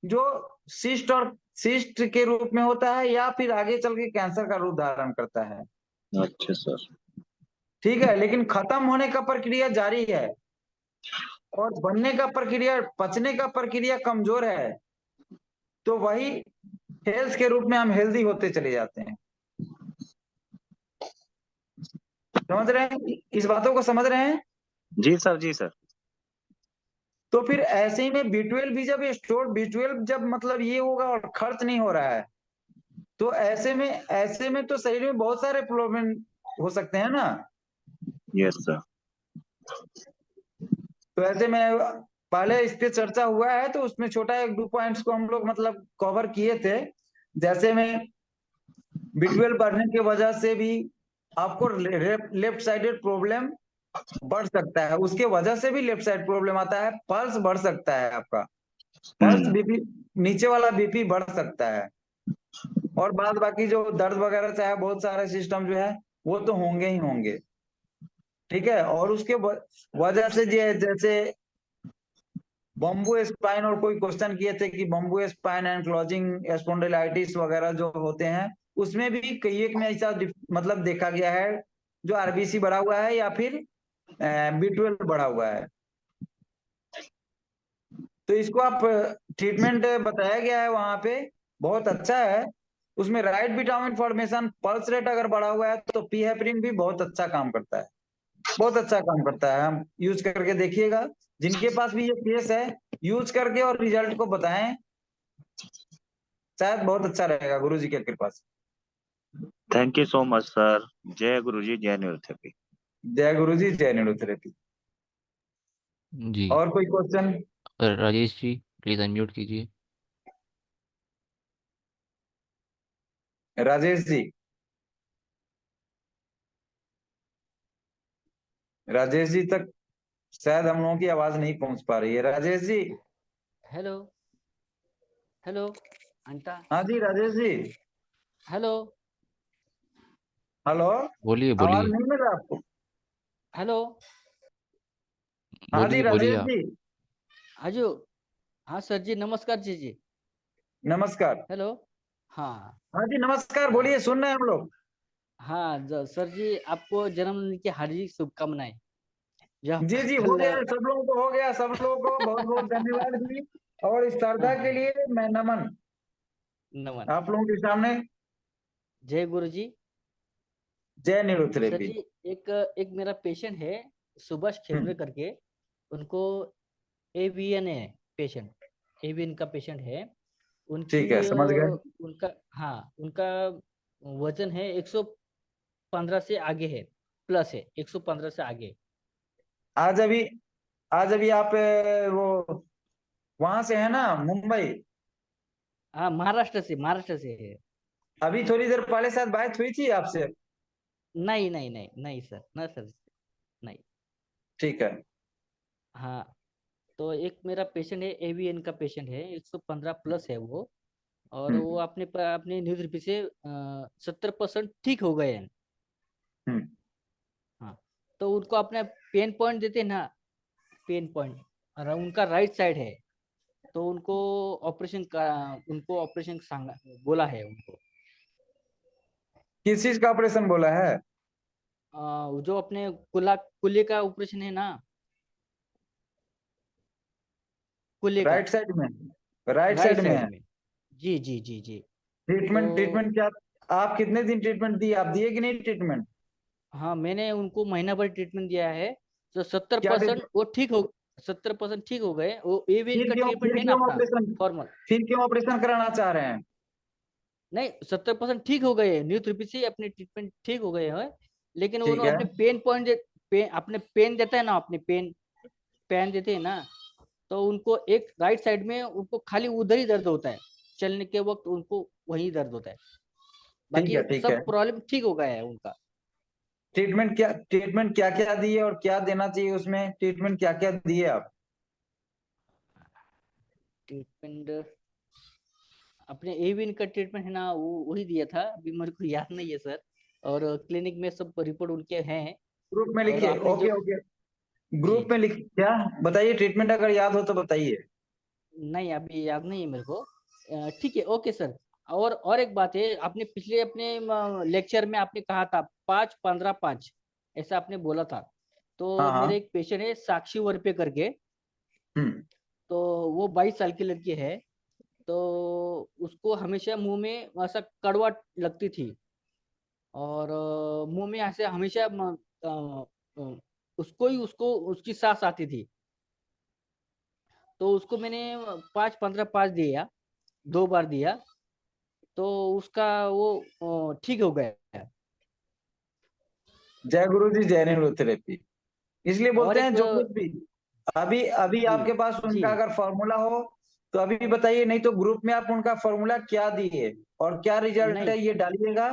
जो सिस्ट के रूप में होता है, या फिर आगे चल के कैंसर का रूप धारण करता है। अच्छा सर। ठीक है, लेकिन खत्म होने का प्रक्रिया जारी है, और बनने का प्रक्रिया, पचने का प्रक्रिया कमजोर है, तो वही हेल्थ के रूप में हम हेल्दी होते चले जाते हैं। समझ रहे हैं? इस बातों को समझ रहे हैं? जी सर, जी सर। तो फिर ऐसे ही में B12 भी जब B12 जब मतलब ये होगा और खर्च नहीं हो रहा है, तो ऐसे में तो शरीर में बहुत सारे प्रॉब्लम हो सकते हैं ना। Yes sir. तो ऐसे में पहले इस पे चर्चा हुआ है, तो उसमें छोटा 1-2 पॉइंट्स को हम लोग मतलब कवर किए थे। जैसे में B12 बढ़ने की वजह से भी आपको लेफ्ट साइडेड प्रॉब्लम बढ़ सकता है, उसके वजह से भी लेफ्ट साइड प्रॉब्लम आता है। पल्स बढ़ सकता है आपका, पल्स हम्म बीपी, नीचे वाला बीपी बढ़ सकता है। और बाद बाकी जो दर्द वगैरह चाहे बहुत सारे सिस्टम जो है वो तो होंगे ही होंगे। ठीक है, और उसके वजह से जैसे बम्बू स्पाइन, और कोई क्वेश्चन किए थे कि बम्बू स्पाइन एंक्लोजिंग स्पॉन्डिलाइटिस वगैरह जो होते हैं, उसमें भी कई एक में ऐसा मतलब देखा गया है, जो आरबीसी बढ़ा हुआ है या फिर B12 बढ़ा हुआ है। तो इसको आप ट्रीटमेंट बताया गया है वहां पे, बहुत अच्छा है। उसमें right vitamin formation, pulse rate अगर बढ़ा हुआ है तो पी हेपरिन भी बहुत अच्छा काम करता है, बहुत अच्छा काम करता है। हम यूज करके देखिएगा, जिनके पास भी ये केस है, यूज करके और रिजल्ट को बताएं, शायद बहुत अच्छा रहेगा गुरु जी की कृपा से। Thank you so much sir. जय गुरु जी, जय न्यूरोथेरेपी। जय गुरु जी, जय न्यूरोथेरेपी। जी। और कोई question? Rajesh ji please unmute कीजिए। राजेश जी, राजेश जी तक शायद हम लोगों की आवाज नहीं पहुंच पा रही है। राजेश जी, हेलो हेलो अंटा, हाँ जी राजेश जी, हेलो हेलो, बोलिए आवाज बोलिए नहीं मिल रहा आपको? हेलो। हाँ जी बोलिए बोलिए राजेश आप। जी, हाजू, हाँ सर जी, नमस्कार जी। नमस्कार। हेलो। हाँ हाँ जी नमस्कार, हाँ बोलिए, सुन रहे हैं हम लोग। हाँ, सर जी आपको जन्मदिन की हार्दिक शुभकामनाएं। जो जी आपका जी, हो कल गया, सब लोगों को हो गया, सब लोगों को बहुत बहुत धन्यवाद जी। और इस हाँ श्रद्धा के हाँ, लिए मैं नमन नमन। आप लोगों के सामने। जय गुरु जी। जय सर न्यूरोथेरेपी। जी, एक एक मेरा पेशेंट है, सुभाष खेमरे करके। उनको एवीएन है, पेशेंट एवीएन का पेशेंट है। ठीक है, उनकी समझ गए। उनका, हाँ उनका वजन है 115 से आगे है, प्लस है 115 से आगे। आज अभी आज अभी आप वो वहां से है ना, मुंबई? हाँ, महाराष्ट्र से है। अभी थोड़ी देर पहले शायद बात हुई थी आपसे। नहीं नहीं नहीं नहीं सर, ना सर, नहीं। ठीक है। हाँ, तो एक मेरा पेशेंट है, एवीएन का पेशेंट है, 115 प्लस है वो। और वो हम्म अपने न्यूज से 70% ठीक हो गए हैं। हम्म। हाँ, तो उनको अपने पेन पॉइंट देते हैं ना, पेन पॉइंट, और उनका राइट साइड है। तो उनको ऑपरेशन सांगा बोला है उनको। किस चीज का ऑपरेशन बोला है? जो अपने कुल्ले का ऑपरेशन है ना, कुल्ले का, राइट साइड में? राइट राइट साइड में साइड है। में। जी। तो ट्रीटमेंट क्या? आप कितने दिन ट्रीटमेंट दिए, आप दिए कि नहीं ट्रीटमेंट? हाँ, मैंने उनको महीना भर ट्रीटमेंट दिया है। तो सत्तर क्या परसेंट वो ठीक हो 70% ठीक हो गए। वो एवीएन का ट्रीटमेंट फिर है ना क्यों अपना, ऑपरेशन? फॉर्मल। फिर क्यों ऑपरेशन कराना चाह रहे हैं? नहीं, 70% ठीक हो गए, न्यू थेरेपी से अपने ट्रीटमेंट ठीक हो गए हैं। लेकिन वो ठीक है। अपने पेन पॉइंट अपने पेन देता है ना, अपने पेन देते हैं ना। तो उनको एक राइट साइड में उनको खाली उधर ही दर्द होता है, चलने के वक्त उनको वही दर्द होता है। ठीक बाकी है। ठीक है। सब प्रॉब्लम ठीक हो गया है उनका। ट्रीटमेंट क्या क्या दिए और क्या देना चाहिए उसमें? ट्रीटमेंट क्या क्या दिए आप? ट्रीटमेंट, अपने एविन का ट्रीटमेंट है ना, वो वही दिया था, अभी मेरे को याद नहीं है सर। और क्लिनिक में सब रिपोर्ट उनके हैं। ग्रुप में और लिखिए, आपने ओके जो, ओके। जी ग्रुप में जी, लिख, क्या बताइए, ट्रीटमेंट अगर याद हो तो बताइए। नहीं अभी याद नहीं है मेरे को। ठीक है, ओके सर। और एक बात है, आपने पिछले अपने लेक्चर में आपने कहा था 5-15-5, ऐसा आपने बोला था। हाँ तो मेरे हाँ। एक पेशेंट है साक्षी वर्पे करके। हम्म। तो वो 22 साल की लड़की है। तो उसको हमेशा मुंह में ऐसा कड़वा लगती थी। और मुंह में ऐसे हमेशा अ, उसको उसकी सांस आती थी। तो उसको मैंने 5-15-5 दिया, 2 बार दिया। तो उसका वो ठीक हो गया। जय गुरु जी, जय न्यूरोथेरेपी। इसलिए और बोलते एक हैं जो कुछ भी अभी अभी जी आपके पास जी उनका अगर फॉर्मूला हो तो अभी बताइए, नहीं तो ग्रुप में आप उनका फॉर्मूला क्या दिए और क्या रिजल्ट नहीं, है ये डालिएगा।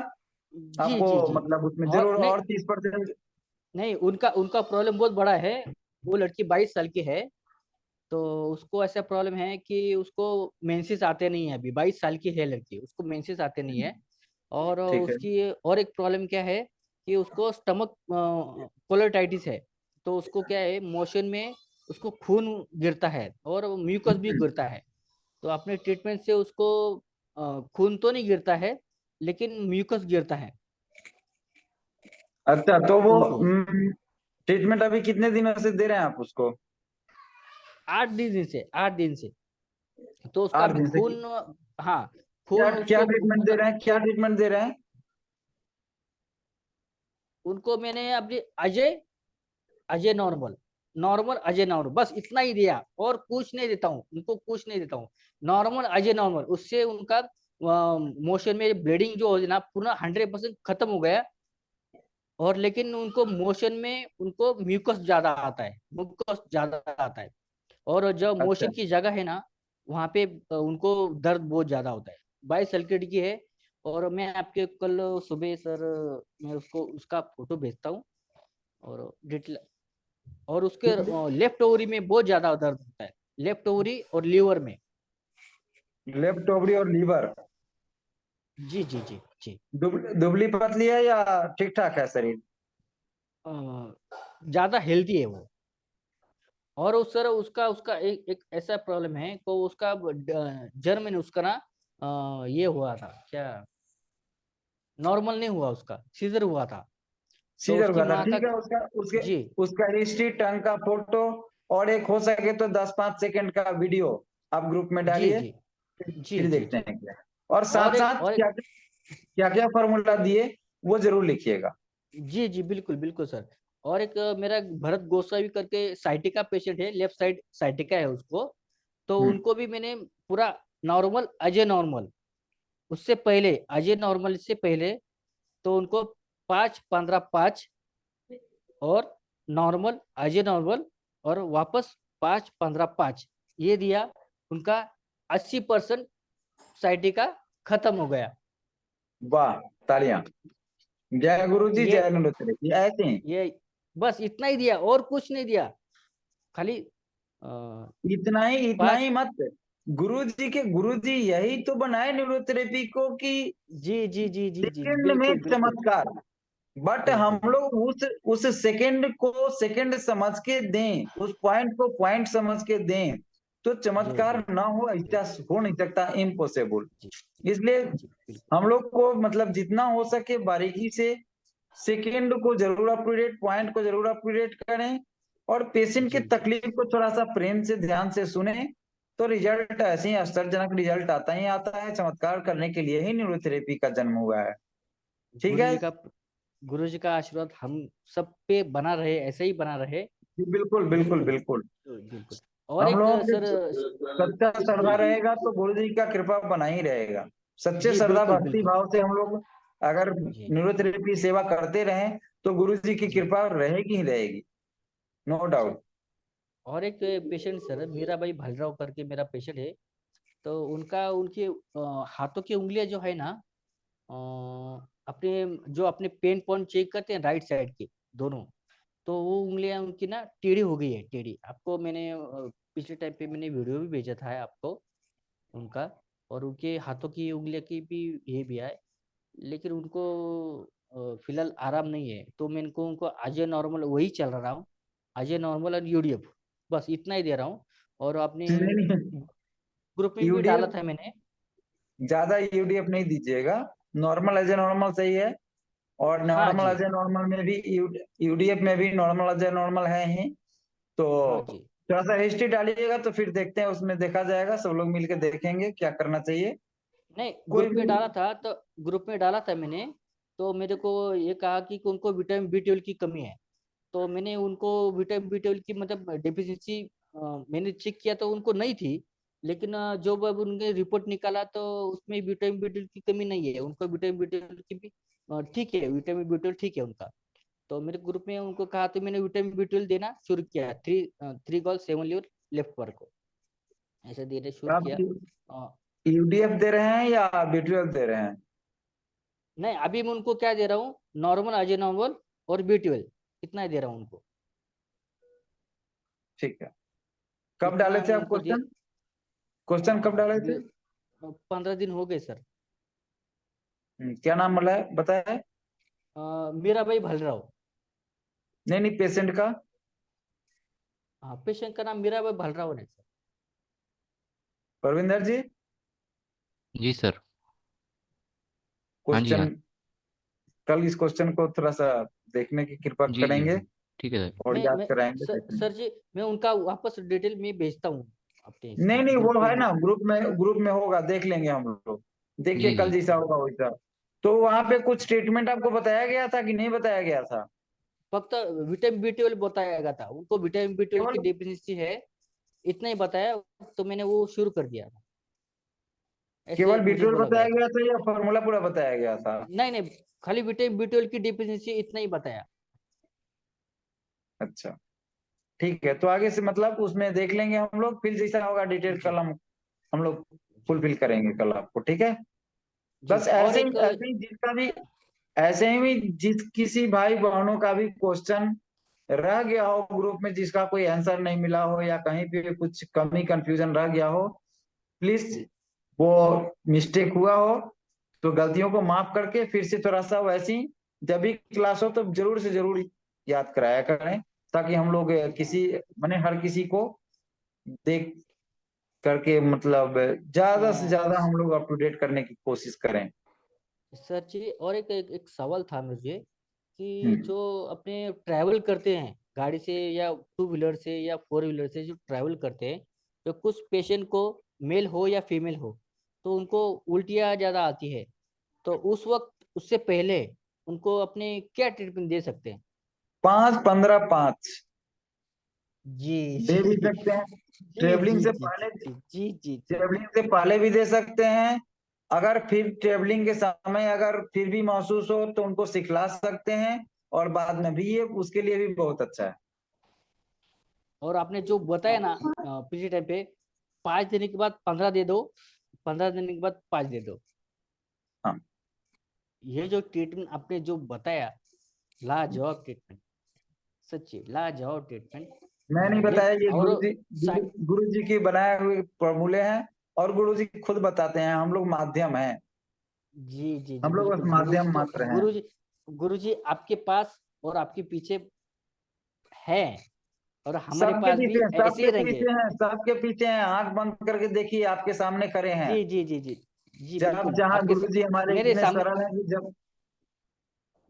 जी आपको जी जी। मतलब उसमें और जरूर नहीं, और 30%। नहीं उनका उनका प्रॉब्लम बहुत बड़ा है। वो लड़की 22 साल की है। तो उसको ऐसा प्रॉब्लम है कि उसको मेंसेस आते नहीं है। अभी 22 साल की है लड़की, उसको मेंसेस आते नहीं है। और ठीक है। उसकी और एक प्रॉब्लम क्या है कि उसको स्टमक कोलेटाइटिस है। तो उसको क्या है, मोशन में उसको खून गिरता है और म्यूकस भी गिरता है। तो अपने ट्रीटमेंट से उसको खून तो नहीं गिरता है, लेकिन म्यूकस गिरता है अच्छा, तो वो उनको। ट्रीटमेंट अभी कितने दिनों से दे रहे हैं आप उसको? 8 दिन से तो उसका 8 अभी दिन से? खून, हाँ क्या खून क्या उसको ट्रीटमेंट दे मतलब, रहे हैं, क्या ट्रीटमेंट दे रहे हैं? उनको मैंने अभी अजय अजय नॉर्मल, अजय नॉर्मल, बस इतना ही दिया, और कुछ नहीं देता हूँ उनको, कुछ नहीं देता हूँ। नॉर्मल अजय नॉर्मल, उससे उनका मोशन में ब्लीडिंग जो है ना, पूरा 100% खत्म हो गया। और लेकिन उनको मोशन में उनको म्यूकस ज्यादा आता है, म्यूकस ज्यादा आता है। और जो अच्छा। मोशन की जगह है ना, वहाँ पे उनको दर्द बहुत ज्यादा होता है। 22 साल की लड़की है। और मैं आपके कल सुबह सर मैं उसको उसका फोटो भेजता हूँ और डिटेल। और उसके लेफ्ट ओवरी में बहुत ज्यादा दर्द होता है, लेफ्ट ओवरी और लीवर में। लेफ्ट ओवरी और लीवर। जी जी जी जी। दुबली पतली है या ठीक ठाक है शरीर? अ, ज्यादा हेल्दी है वो। और उस सर उसका उसका एक ऐसा प्रॉब्लम है को उसका जन्म में उसका ना ये हुआ था क्या, नॉर्मल नहीं हुआ, उसका सीजर हुआ था। तो सीजर उसकी हुआ था, माँ का। ठीक है। उसका उसके जी उसका हिस्ट्री, टंग का फोटो, और एक हो सके तो 10-5 सेकंड का वीडियो आप ग्रुप में जी डालिए, जी जी फिर जी देखते जी। हैं क्या। और साथ साथ और एक क्या क्या क्या फॉर्मूला दिए वो जरूर लिखिएगा। जी जी बिल्कुल बिल्कुल सर। और एक मेरा भरत गोसावी करके साइटिका पेशेंट है, लेफ्ट साइड साइटिका है उसको। तो हम्म। उनको भी मैंने पूरा नॉर्मल अजय नॉर्मल, उससे पहले अजय नॉर्मल से पहले तो उनको 5-15-5 और नॉर्मल अजय नॉर्मल और वापस 5-15-5 ये दिया। उनका 80% साइटिका खत्म हो गया। वाह, तालियां। जय गुरु जी, ये जय नृत्य ऐसे ही। ये बस इतना ही दिया और कुछ नहीं दिया, खाली अ, इतना पाँच। ही मत। गुरु जी यही तो बनाए न्यूरोथेरेपी को कि जी जी जी जी जी सेकंड में बिल्कुल बिल्कुल चमत्कार। बट हम बिल्कुल बिल्कुल। लोग उस सेकंड को सेकंड समझ के दें, उस पॉइंट को पॉइंट समझ के दें, तो जी जी चमत्कार ना हो जी ऐसा हो नहीं सकता, इम्पॉसिबल। जी इसलिए जी बिल्कुल। हम लोग को मतलब जितना हो सके बारीकी से सेकंड को जरूर अपडेट, पॉइंट को जरूर अपडेट करें, और पेशेंट की जी जी तकलीफ को थोड़ा सा प्रेम से ध्यान से सुने, तो रिजल्ट ऐसे ही आश्चर्यजनक रिजल्ट आता ही आता है। चमत्कार करने के लिए ही न्यूरोथेरेपी का जन्म हुआ है। ठीक गुरु है जी का गुरु जी का आशीर्वाद हम सब पे बना रहे, ऐसे ही बना रहे। जी, बिल्कुल बिल्कुल बिल्कुल बिल्कुल। बिल्कुल। और हम एक लोगों सर। के सच्चा श्रद्धा जी रहेगा तो गुरु जी का कृपा बना ही रहेगा। सच्चे जी श्रद्धा बिल्कुल भक्ति बिल्कुल। भाव से हम लोग अगर जी न्यूरोथेरेपी सेवा करते रहें तो गुरु जी की जी कृपा रहेगी ही रहेगी, नो जी। डाउट। और एक पेशेंट सर मीरा भाई भलराव करके मेरा पेशेंट है। तो उनका उनके हाथों की उंगलियां जो है ना, अ, अपने जो अपने पेन पॉइंट चेक करते हैं राइट साइड के दोनों, तो वो उंगलियां उनकी ना टेढ़ी हो गई है, टेढ़ी। आपको मैंने पिछले टाइम पे मैंने वीडियो भी भेजा था आपको उनका। और उनके हाथों की उंगलियां की भी ये भी है, लेकिन उनको फिलहाल आराम नहीं है। तो मैं इनको उनको अजय नॉर्मल वही चल रहा हूँ, अजय नॉर्मल और यूडीएफ, बस इतना ही दे रहा हूँ। और अपने नहीं नहीं, ग्रुप में भी डाला यूडीएफ था मैंने। ज्यादा यूडीएफ नहीं दीजिएगा, नॉर्मल एज ए नॉर्मल सही है। और हाँ नॉर्मल जी एज ए नॉर्मल में भी यूडीएफ में भी नॉर्मल एज ए नॉर्मल है ही। तो हाँ जी। थोड़ा सा हिस्ट्री डालिएगा तो फिर देखते हैं, उसमें देखा जाएगा, सब लोग मिलकर देखेंगे क्या करना चाहिए। नहीं, कोई ग्रुप में भी डाला था तो ग्रुप में डाला था मैंने। तो मेरे को ये कहा कि उनको विटामिन बी 12 की कमी है। तो मैंने उनको विटामिन बी 12 की मतलब डेफिशिएंसी मैंने चेक किया तो उनको नहीं थी। लेकिन जब अब उनके रिपोर्ट निकाला तो उसमें विटामिन बी 12 की कमी नहीं है, उनको विटामिन बी 12 की भी ठीक है, विटामिन बी 12 ठीक है उनका। तो मेरे ग्रुप में उनको कहा तो मैंने विटामिन बी 12 देना शुरू किया, 3 3 गॉल 7 लीवर लेफ्ट पर को ऐसे देना शुरू आप किया। अ, यूडीएफ दे रहे हैं या बी12 दे रहे हैं? नहीं, अभी मैं उनको क्या दे रहा हूँ, नॉर्मल अजय नॉर्मल और बी 12 इतना ही दे रहा हूँ उनको। ठीक है। कब डाले इतना थे मैं आप उनको दे। क्वेश्चन? क्वेश्चन कब डाले अभी थे? 15 दिन हो गए सर। क्या नाम बताया? मीरा भाई भलराव। नहीं नहीं, पेशेंट का। हाँ, पेशेंट का नाम मीरा भाई भलराव है सर। परविंदर जी, जी सर। हाँ जी क्वेश्चन, हाँ। कल इस क्वेश्चन को थोड़ा सा देखने की कृपा जी जी करेंगे जी। ठीक है सर। और याद मैं कराएंगे, देखेंगे। सर जी, मैं उनका वापस डिटेल में भेजता हूँ अपने नहीं इसमें नहीं, ग्रुप वो पे है भी। ना, ग्रुप में होगा, देख लेंगे हम लोग। देखिए जी कल जी। जैसा होगा वैसा। तो वहां पे कुछ ट्रीटमेंट आपको बताया गया था कि नहीं बताया गया था? फक्त विटामिन बी 12 बताया गया था उनको, विटामिन बी 12 की केवल डेफिशिएंसी है, इतना ही बताया। तो मैंने वो शुरू कर दिया था, ऐसे केवल मुझे बी12 बोला गया बताया था। गया था या फॉर्मूला पूरा बताया गया था? नहीं नहीं, खाली विटामिन बी 12 की डेफिशिएंसी इतना ही बताया। अच्छा, ठीक है। तो आगे से मतलब उसमें देख लेंगे हम लोग, फिर जैसा होगा डिटेल जी कल हम लोग जी फुलफिल करेंगे कल आपको, ठीक है। जी बस और ऐसे एक ही जिसका भी ऐसे ही जिस किसी भाई बहनों का भी क्वेश्चन रह गया हो ग्रुप में, जिसका कोई आंसर नहीं मिला हो या कहीं पे कुछ कमी कंफ्यूजन रह गया हो, प्लीज वो मिस्टेक हुआ हो तो गलतियों को माफ करके फिर से थोड़ा सा वैसी जब भी क्लास हो तो जरूर से जरूर याद कराया करें, ताकि हम लोग किसी माने हर किसी को देख करके मतलब ज्यादा से ज्यादा हम लोग अप टू डेट करने की कोशिश करें। सर जी और एक सवाल था मुझे कि हम्म। जो अपने ट्रैवल करते हैं गाड़ी से या टू व्हीलर से या फोर व्हीलर से जो ट्रैवल करते हैं, तो कुछ पेशेंट को मेल हो या फीमेल हो तो उनको उल्टियाँ ज़्यादा आती है, तो उस वक्त उससे पहले उनको अपने क्या ट्रीटमेंट दे सकते हैं? 5-15-5 जी दे भी जी सकते हैं। जी ट्रेवलिंग जी से जी पहले जी जी जी जी ट्रेवलिंग से पहले भी दे सकते हैं। अगर फिर ट्रेवलिंग के समय अगर फिर भी महसूस हो तो उनको सिखला सकते हैं, और बाद में भी ये उसके लिए भी बहुत अच्छा है। और आपने जो बताया ना पिछले टाइम पे 5 दिन के बाद 15 दे दो, 15 दिन के बाद 5 दे दो, हाँ, ये जो ट्रीटमेंट आपने जो बताया, लाजवाब ट्रीटमेंट, सच्ची लाजवाब ट्रीटमेंट। मैं नहीं ये बताया, ये और गुरु जी की बनाए हुए फॉर्मूले हैं, और गुरु जी खुद बताते हैं, हम लोग माध्यम हैं, जी जी जी हम लोग बस बिल्कुल, माध्यम मात्र हैं। गुरु जी आपके पास और आपके पीछे है, और हमारे सबके पास भी पीछे हैं, ऐसे ही सबके रहेंगे। पीछे हैं, सबके पीछे हैं, आंख बंद करके देखिए, आपके सामने खड़े हैं। जी जी जी जी जी जब बिल्कुल जहाँ आपके गुरु जी हमारे मेरे इतने सामने, सरल हैं कि जब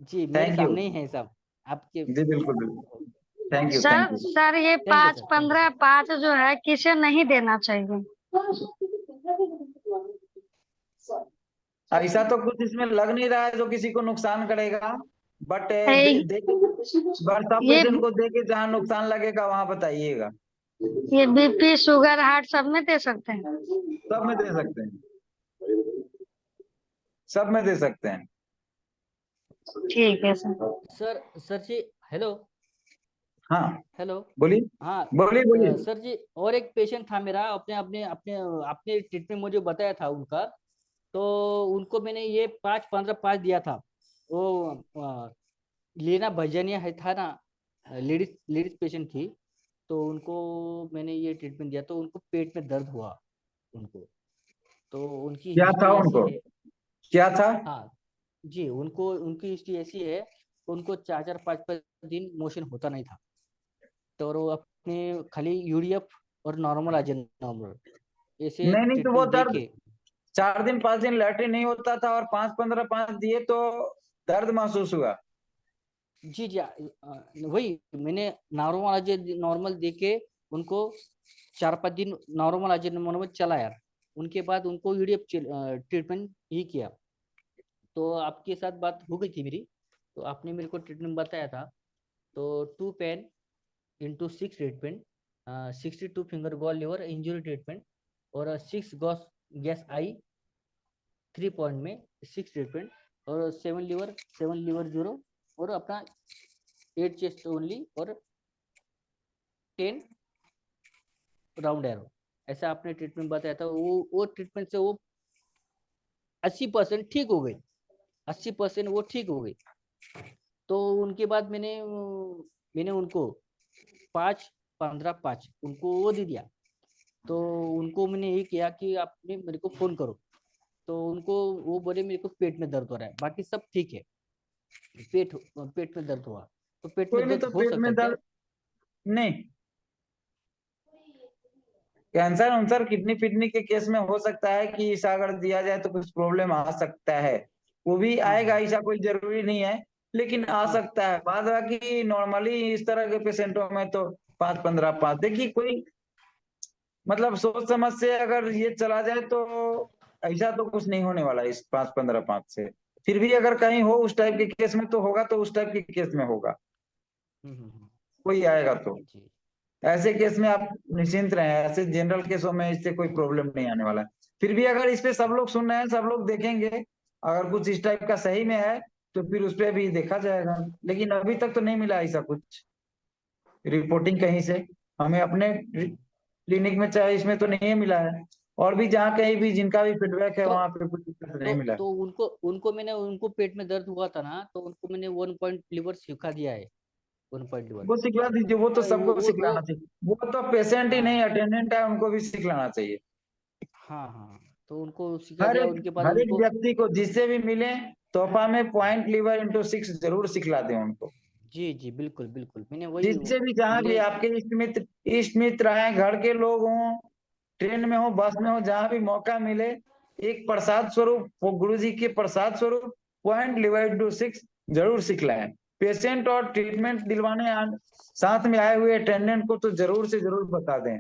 जी मेरे थैंक यू। सामने ही है सब आपके। जी बिल्कुल बिल्कुल। Thank you, thank sir you. Sir ये थैंक यू पाँच सर, थैंक यू पंद्रह सर। पाँच जो है किसे नहीं देना चाहिए? ऐसा तो कुछ इसमें लग नहीं रहा है जो किसी को नुकसान करेगा, बट ये दे के बट सब ये पेशेंट को दे के जहाँ नुकसान लगेगा वहां बताइएगा। बीपी शुगर हार्ट सब में दे सकते हैं? सब में दे सकते हैं, सब में दे सकते हैं। ठीक है सर। सर जी हेलो, हाँ, हेलो। बोलिए हाँ बोलिए बोलिए। सर जी और एक पेशेंट था मेरा, अपने अपने अपने अपने ट्रीटमेंट मुझे बताया था उनका, तो उनको मैंने ये 5-15-5 दिया था। वो लीना भजनिया है था ना, लेडीज लेडीज पेशेंट थी, तो उनको मैंने ये ट्रीटमेंट दिया तो उनको पेट में दर्द हुआ उनको, तो उनकी क्या था हिस्ट्री ऐसी उनको, है। क्या था? हाँ जी, उनको उनकी हिस्ट्री ऐसी है, उनको 4-4 5-5 दिन मोशन होता नहीं था, तो वो अपने खाली यूडीएफ और नॉर्मल आ जाए, नॉर्मल ऐसे नहीं नहीं, तो वो ट्रीटमेंट दे दर्द के। 4 दिन 5 दिन लैट्रिन नहीं होता था, और 5-15-5 दिए तो दर्द महसूस हुआ। जी जी वही मैंने नॉर्मल आज नॉर्मल दे के उनको 4-5 दिन नॉर्मल आज नॉर्मल चलाया, उनके बाद उनको यूडीएफ ट्रीटमेंट ही किया। तो आपके साथ बात हो गई थी मेरी, तो आपने मेरे को ट्रीटमेंट बताया था, तो 2 pain into 6 treatment, 62 finger gall liver injury treatment, और 6 गैस आई 3 पॉइंट में 6 ट्रीटमेंट, और 7 लीवर 0, और अपना 8 चेस्ट ओनली, और 10 राउंड एरो, ऐसा आपने ट्रीटमेंट बताया था। वो ट्रीटमेंट से वो 80% ठीक हो गई, 80% वो ठीक हो गई। तो उनके बाद मैंने उनको 5-15-5 उनको वो दे दिया, तो उनको मैंने ये किया कि आपने मेरे को फोन करो, तो उनको वो बोले मेरे को पेट में दर्द हो रहा है, बाकी सब ठीक है, पेट में दर्द हुआ, तो पेट कोई में नहीं, दर्द तो हो पेट सकता में है क्या? दर्द नहीं, कैंसर उनसर किडनी फिडनी के केस में हो सकता है कि ऐसा अगर दिया जाए तो कुछ प्रॉब्लम आ सकता है, वो भी आएगा, हम्म ऐसा कोई जरूरी नहीं है, लेकिन आ हम्म सकता है। बाद बाकी नॉर्मली इस तरह के पेशेंटों में तो 5-15-5 देखिए, कोई मतलब सोच समझ से अगर ये चला जाए तो ऐसा तो कुछ नहीं होने वाला इस 5-15-5 से। फिर भी अगर कहीं हो उस टाइप के केस में तो होगा, तो उस टाइप के केस में होगा, हम्म, हम्म, हम्म, कोई आएगा तो। जी ऐसे केस में आप निश्चिंत रहें, ऐसे जनरल केसों में इससे कोई प्रॉब्लम नहीं आने वाला है। फिर भी अगर इस पे सब लोग सुन रहे हैं, सब लोग देखेंगे, अगर कुछ इस टाइप का सही में है तो फिर उस पर भी देखा जाएगा, लेकिन अभी तक तो नहीं मिला ऐसा कुछ रिपोर्टिंग कहीं से हमें अपने क्लिनिक में, चाहे इसमें तो नहीं मिला है। और भी जहाँ कहीं भी जिनका भी फीडबैक है तो वहाँ पे कुछ दिक्कत नहीं मिला। तो उनको पेट में दर्द हुआ था ना, तो उनको मैंने 1 पॉइंट लीवर सिखा दिया है। 1 पॉइंट लीवर वो सिखला दीजिए, वो तो सबको वो सिखलाना चाहिए, वो तो पेशेंट ही हाँ नहीं अटेंडेंट है, उनको भी सिखलाना चाहिए। हाँ हाँ, तो उनको सिखा दिया, उनके बाद हर एक उनको। व्यक्ति को जिससे भी मिले तोहफा में पॉइंट लीवर इंटू 6 जरूर सिखला दें उनको। जी जी, बिल्कुल बिल्कुल, मैंने वही जिससे भी जहाँ भी मेरे। आपके इष्ट मित्र आए, घर के लोग हों, ट्रेन में हो, बस में हो, जहाँ भी मौका मिले, एक प्रसाद स्वरूप, वो गुरु जी के प्रसाद स्वरूप पॉइंट लीवर इंटू 6 जरूर सिखलाएं। पेशेंट और ट्रीटमेंट साथ में आए हुए अटेंडेंट को तो जरूर से जरूर बता दें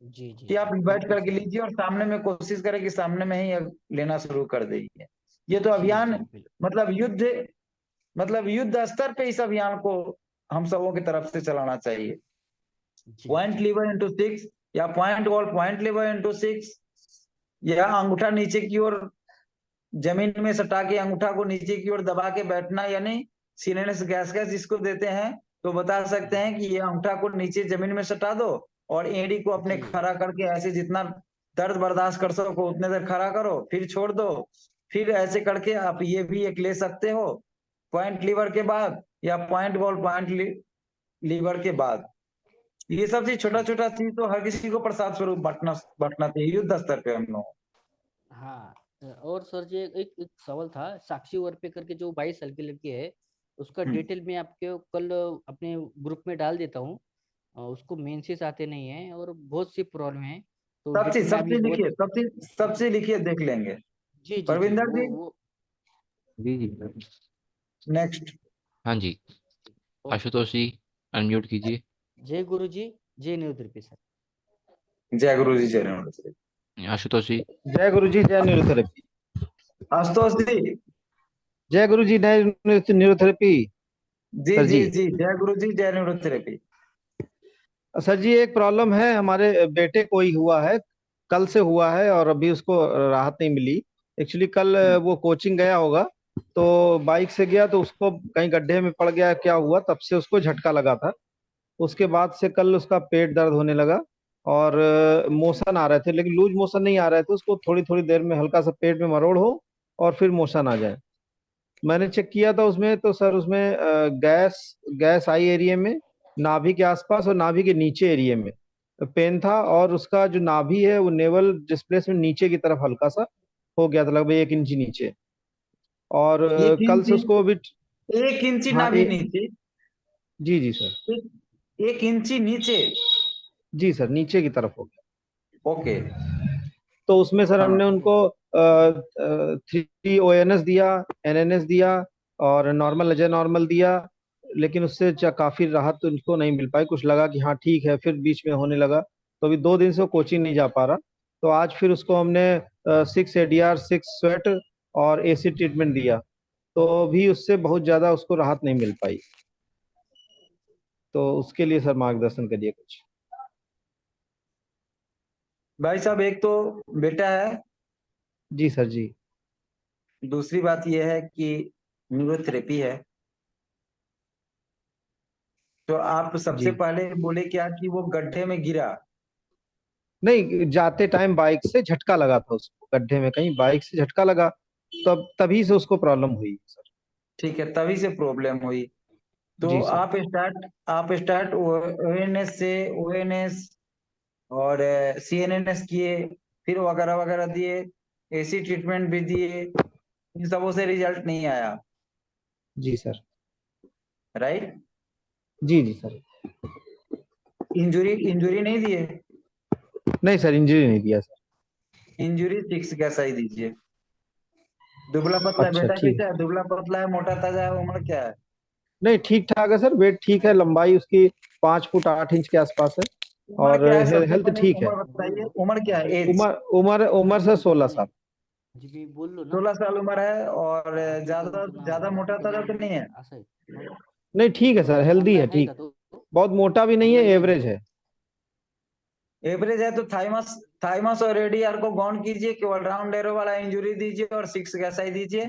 जी जी कि आप जी, बैठ बिल्कुल करके सही। लीजिए, और सामने में कोशिश करें कि सामने में ही लेना शुरू कर दीजिए। ये तो जी अभियान जी बिल्कुल। मतलब युद्ध स्तर पे इस अभियान को हम सबों की तरफ से चलाना चाहिए। जी पॉइंट लीवर इंटू 6 या पॉइंट लीवर इंटू 6, या अंगूठा नीचे की ओर जमीन में सटा के अंगूठा को नीचे की ओर दबा के बैठना, यानी सीनेस गैस गैस जिसको देते हैं, तो बता सकते हैं कि ये अंगूठा को नीचे जमीन में सटा दो और एड़ी को अपने जी खड़ा करके ऐसे जितना दर्द बर्दाश्त कर सको उतने देर खड़ा करो, फिर छोड़ दो, फिर ऐसे करके आप ये भी एक ले सकते हो पॉइंट लीवर के बाद, या पॉइंट लीवर के बाद। ये सब चीज छोटा जी। छोटा चीज तो हर किसी को प्रसाद स्वरूप बांटना चाहिए युद्ध स्तर पे हम लोग। हाँ, और सर जी एक सवाल था, साक्षी वर्पे करके जो 22 साल की लड़की है, उसका डिटेल मैं आपके कल अपने ग्रुप में डाल देता हूँ। उसको मेंसेस आते नहीं है और बहुत सी प्रॉब्लम है, तो डिटेल में सब अभी चीज बहुत। लिखिए, सब चीज लिखिए, देख लेंगे। जी जी जी, परविंदर जी, वो जी जी। नेक्स्ट। हाँ जी। ओके। आशुतोष जी, अनम्यूट कीजिए। जय गुरु जी, जय न्यूट्रपी सर। जय गुरु जी, जय राम। आशुतोष जी। जय गुरु जी, जय न्यूरोथेरेपी। आशुतोष जी। जय गुरु जी, जय न्यूरोथेरेपी। जी सर जी जी, जी, जय गुरु जी, जय न्यूरोथेरेपी। सर जी एक प्रॉब्लम है, हमारे बेटे को ही हुआ है, कल से हुआ है और अभी उसको राहत नहीं मिली। एक्चुअली कल वो कोचिंग गया होगा, तो बाइक से गया तो उसको कहीं गड्ढे में पड़ गया, क्या हुआ, तब से उसको झटका लगा था। उसके बाद से कल उसका पेट दर्द होने लगा और मोशन आ रहे थे, लेकिन लूज मोशन नहीं आ रहे थे उसको, थोड़ी थोड़ी देर में हल्का सा पेट में मरोड़ हो और फिर मोशन आ जाए। मैंने चेक किया था उसमें, तो सर उसमें गैस गैस आई एरिया में, नाभि के आसपास और नाभि के नीचे एरिया में पेन था, और उसका जो नाभि है वो नेवल डिस्प्लेसमेंट नीचे की तरफ हल्का सा हो गया था, लगभग 1 इंच नीचे। और एक कल से इंची, उसको अभी। 1 इंची हाँ नाभि नीचे, जी जी सर। एक इंची नीचे। जी सर, नीचे की तरफ हो गया। ओके। तो उसमें सर हाँ, हमने उनको 3 ONS दिया, NNS दिया और नॉर्मल अजय नॉर्मल दिया, लेकिन उससे काफी राहत उनको नहीं मिल पाई। कुछ लगा कि हाँ ठीक है, फिर बीच में होने लगा, तो अभी 2 दिन से वो कोचिंग नहीं जा पा रहा। तो आज फिर उसको हमने 6 ADR 6 स्वेट और AC ट्रीटमेंट दिया, तो भी उससे बहुत ज्यादा उसको राहत नहीं मिल पाई। तो उसके लिए सर मार्गदर्शन करिए कुछ। भाई साहब, एक तो बेटा है, जी सर जी। दूसरी बात यह है कि न्यूरोथेरेपी है, तो आप सबसे जी, पहले बोले क्या कि वो गड्ढे में गिरा। नहीं, जाते टाइम बाइक से झटका लगा था उसको, गड्ढे में कहीं बाइक से झटका लगा, तब तभी से उसको प्रॉब्लम हुई सर। ठीक है, तभी से प्रॉब्लम हुई। तो जी सर। आप स्टार्ट ओएनएस से, ओएनएस और सीएनएनएस किए, फिर वगैरह वगैरह दिए, एसी ट्रीटमेंट भी दिए, इन सबों से रिजल्ट नहीं आया, जी सर। राइट। जी जी सर। इंजुरी इंजुरी नहीं दिए, नहीं सर, इंजरी नहीं दिया सर। इंजुरी फिक्स कैसा ही दीजिए। दुबला पतला अच्छा बेटा ठीक। कैसा है, दुबला पतला है, मोटा ताजा है, उम्र क्या है? नहीं, ठीक ठाक है सर, वेट ठीक है, लंबाई उसकी 5 फुट 8 इंच के आसपास है, उम्र और क्या है, सबसे हेल्थ पहले ठीक है। उम्र बताइए, उम्र क्या है, एज? उम्र उम्र उम्र सर 16 साल। जी भी बोल लो ना, 16 साल उम्र है, और आपली पण ज्यादा पुन्हा ज्यादा मोटा ताजा तो नहीं है? असं आहे मग। नहीं ठीक है सर, हेल्दी है, ऑनलाइन आहे ठीक का है। तो? बहुत मोटा भी नहीं है, ऑनलाइन आहे का एवरेज तो? है। एवरेज है तो थाइमस थाइमस और एडीआर को गौन कीजिए, केवल राउंड एरो वाला इंजुरी दीजिए और 6 का सही दीजिए।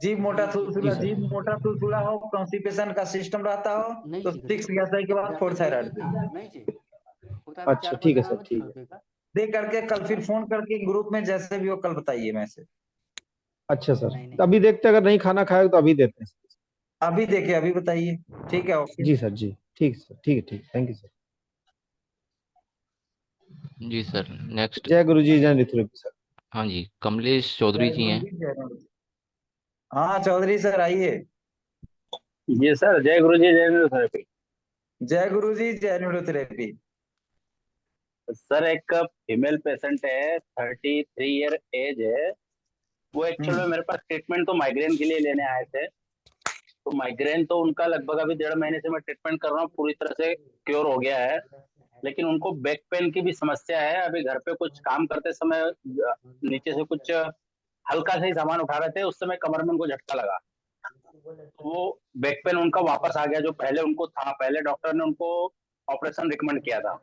जी जी जी जी। सर। जीभ मोटा थुलथुला हो, कॉन्स्टिपेशन का सिस्टम रहता हो, नहीं तो सी 6 का सही के बाद आता 4 नहीं थायराइड का दीजिए। नाही सी फक्त आम्ही अच्छा 4-5 ठीक है सर, जणांवरच ठीक है। करतोय का? दे करके कल फिर फोन करके ग्रुप में जैसे भी हो कल बताइए मैसेज। अच्छा सर, नहीं, नहीं। तो अभी देखते हैं, अगर नहीं खाना खाएगा तो अभी देते हैं। अभी देखे अभी बताइए। ठीक है, ओके। जी सर, जी ठीक सर, ठीक है, ठीक, थैंक यू सर। जी सर, नेक्स्ट। जय गुरु जी, जय नित्य सर। हाँ जी, कमलेश चौधरी जय जी गुरु हैं। जी, जय गुरु जी। हाँ चौधरी सर आइए। जी सर, जय गुरु जी, जय न्यूरोथेरेपी। जय गुरु जी, जय न्यूरोथेरेपी। सर एक फीमेल पेशेंट है, 33 ईयर एज है। वो एक्चुअल में मेरे पास ट्रीटमेंट तो माइग्रेन के लिए लेने आए थे। तो माइग्रेन तो उनका लगभग अभी 1.5 महीने से मैं ट्रीटमेंट कर रहा हूँ, पूरी तरह से क्योर हो गया है। लेकिन उनको बैक पेन की भी समस्या है। अभी घर पे कुछ काम करते समय नीचे से कुछ हल्का सा ही सामान उठा रहे थे, उस समय कमर में उनको झटका लगा। वो बैक पेन उनका वापस आ गया, जो पहले उनको था। पहले डॉक्टर ने उनको ऑपरेशन रिकमेंड किया था।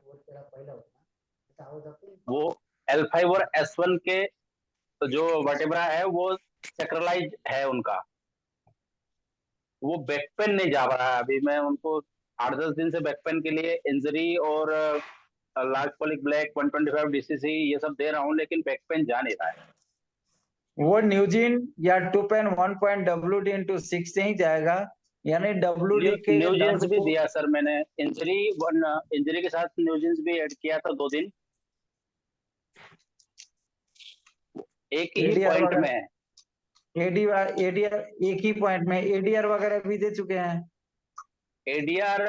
वो L5 और S1 के जो वर्टेब्रा है वो सेक्रलाइज है उनका। वो बैक पेन नहीं जा रहा है। अभी मैं उनको 8-10 दिन से बैक पेन के लिए इंजरी और लार्ज पॉलिक ब्लैक 125 DCC ये सब दे रहा हूँ, लेकिन बैक पेन जा नहीं रहा है। वो न्यूजिन या 2.1.WD/6 से ही जाएगा, यानी WD के न्यूजेंस दर्द भी को। दिया सर मैंने। इंजरी के साथ न्यूजेंस भी ऐड किया था 2 दिन, एक ही एडीआर पॉइंट में। वगैरह एडीआर एक ही पॉइंट में एडीआर वगैरह भी दे चुके हैं। एडीआर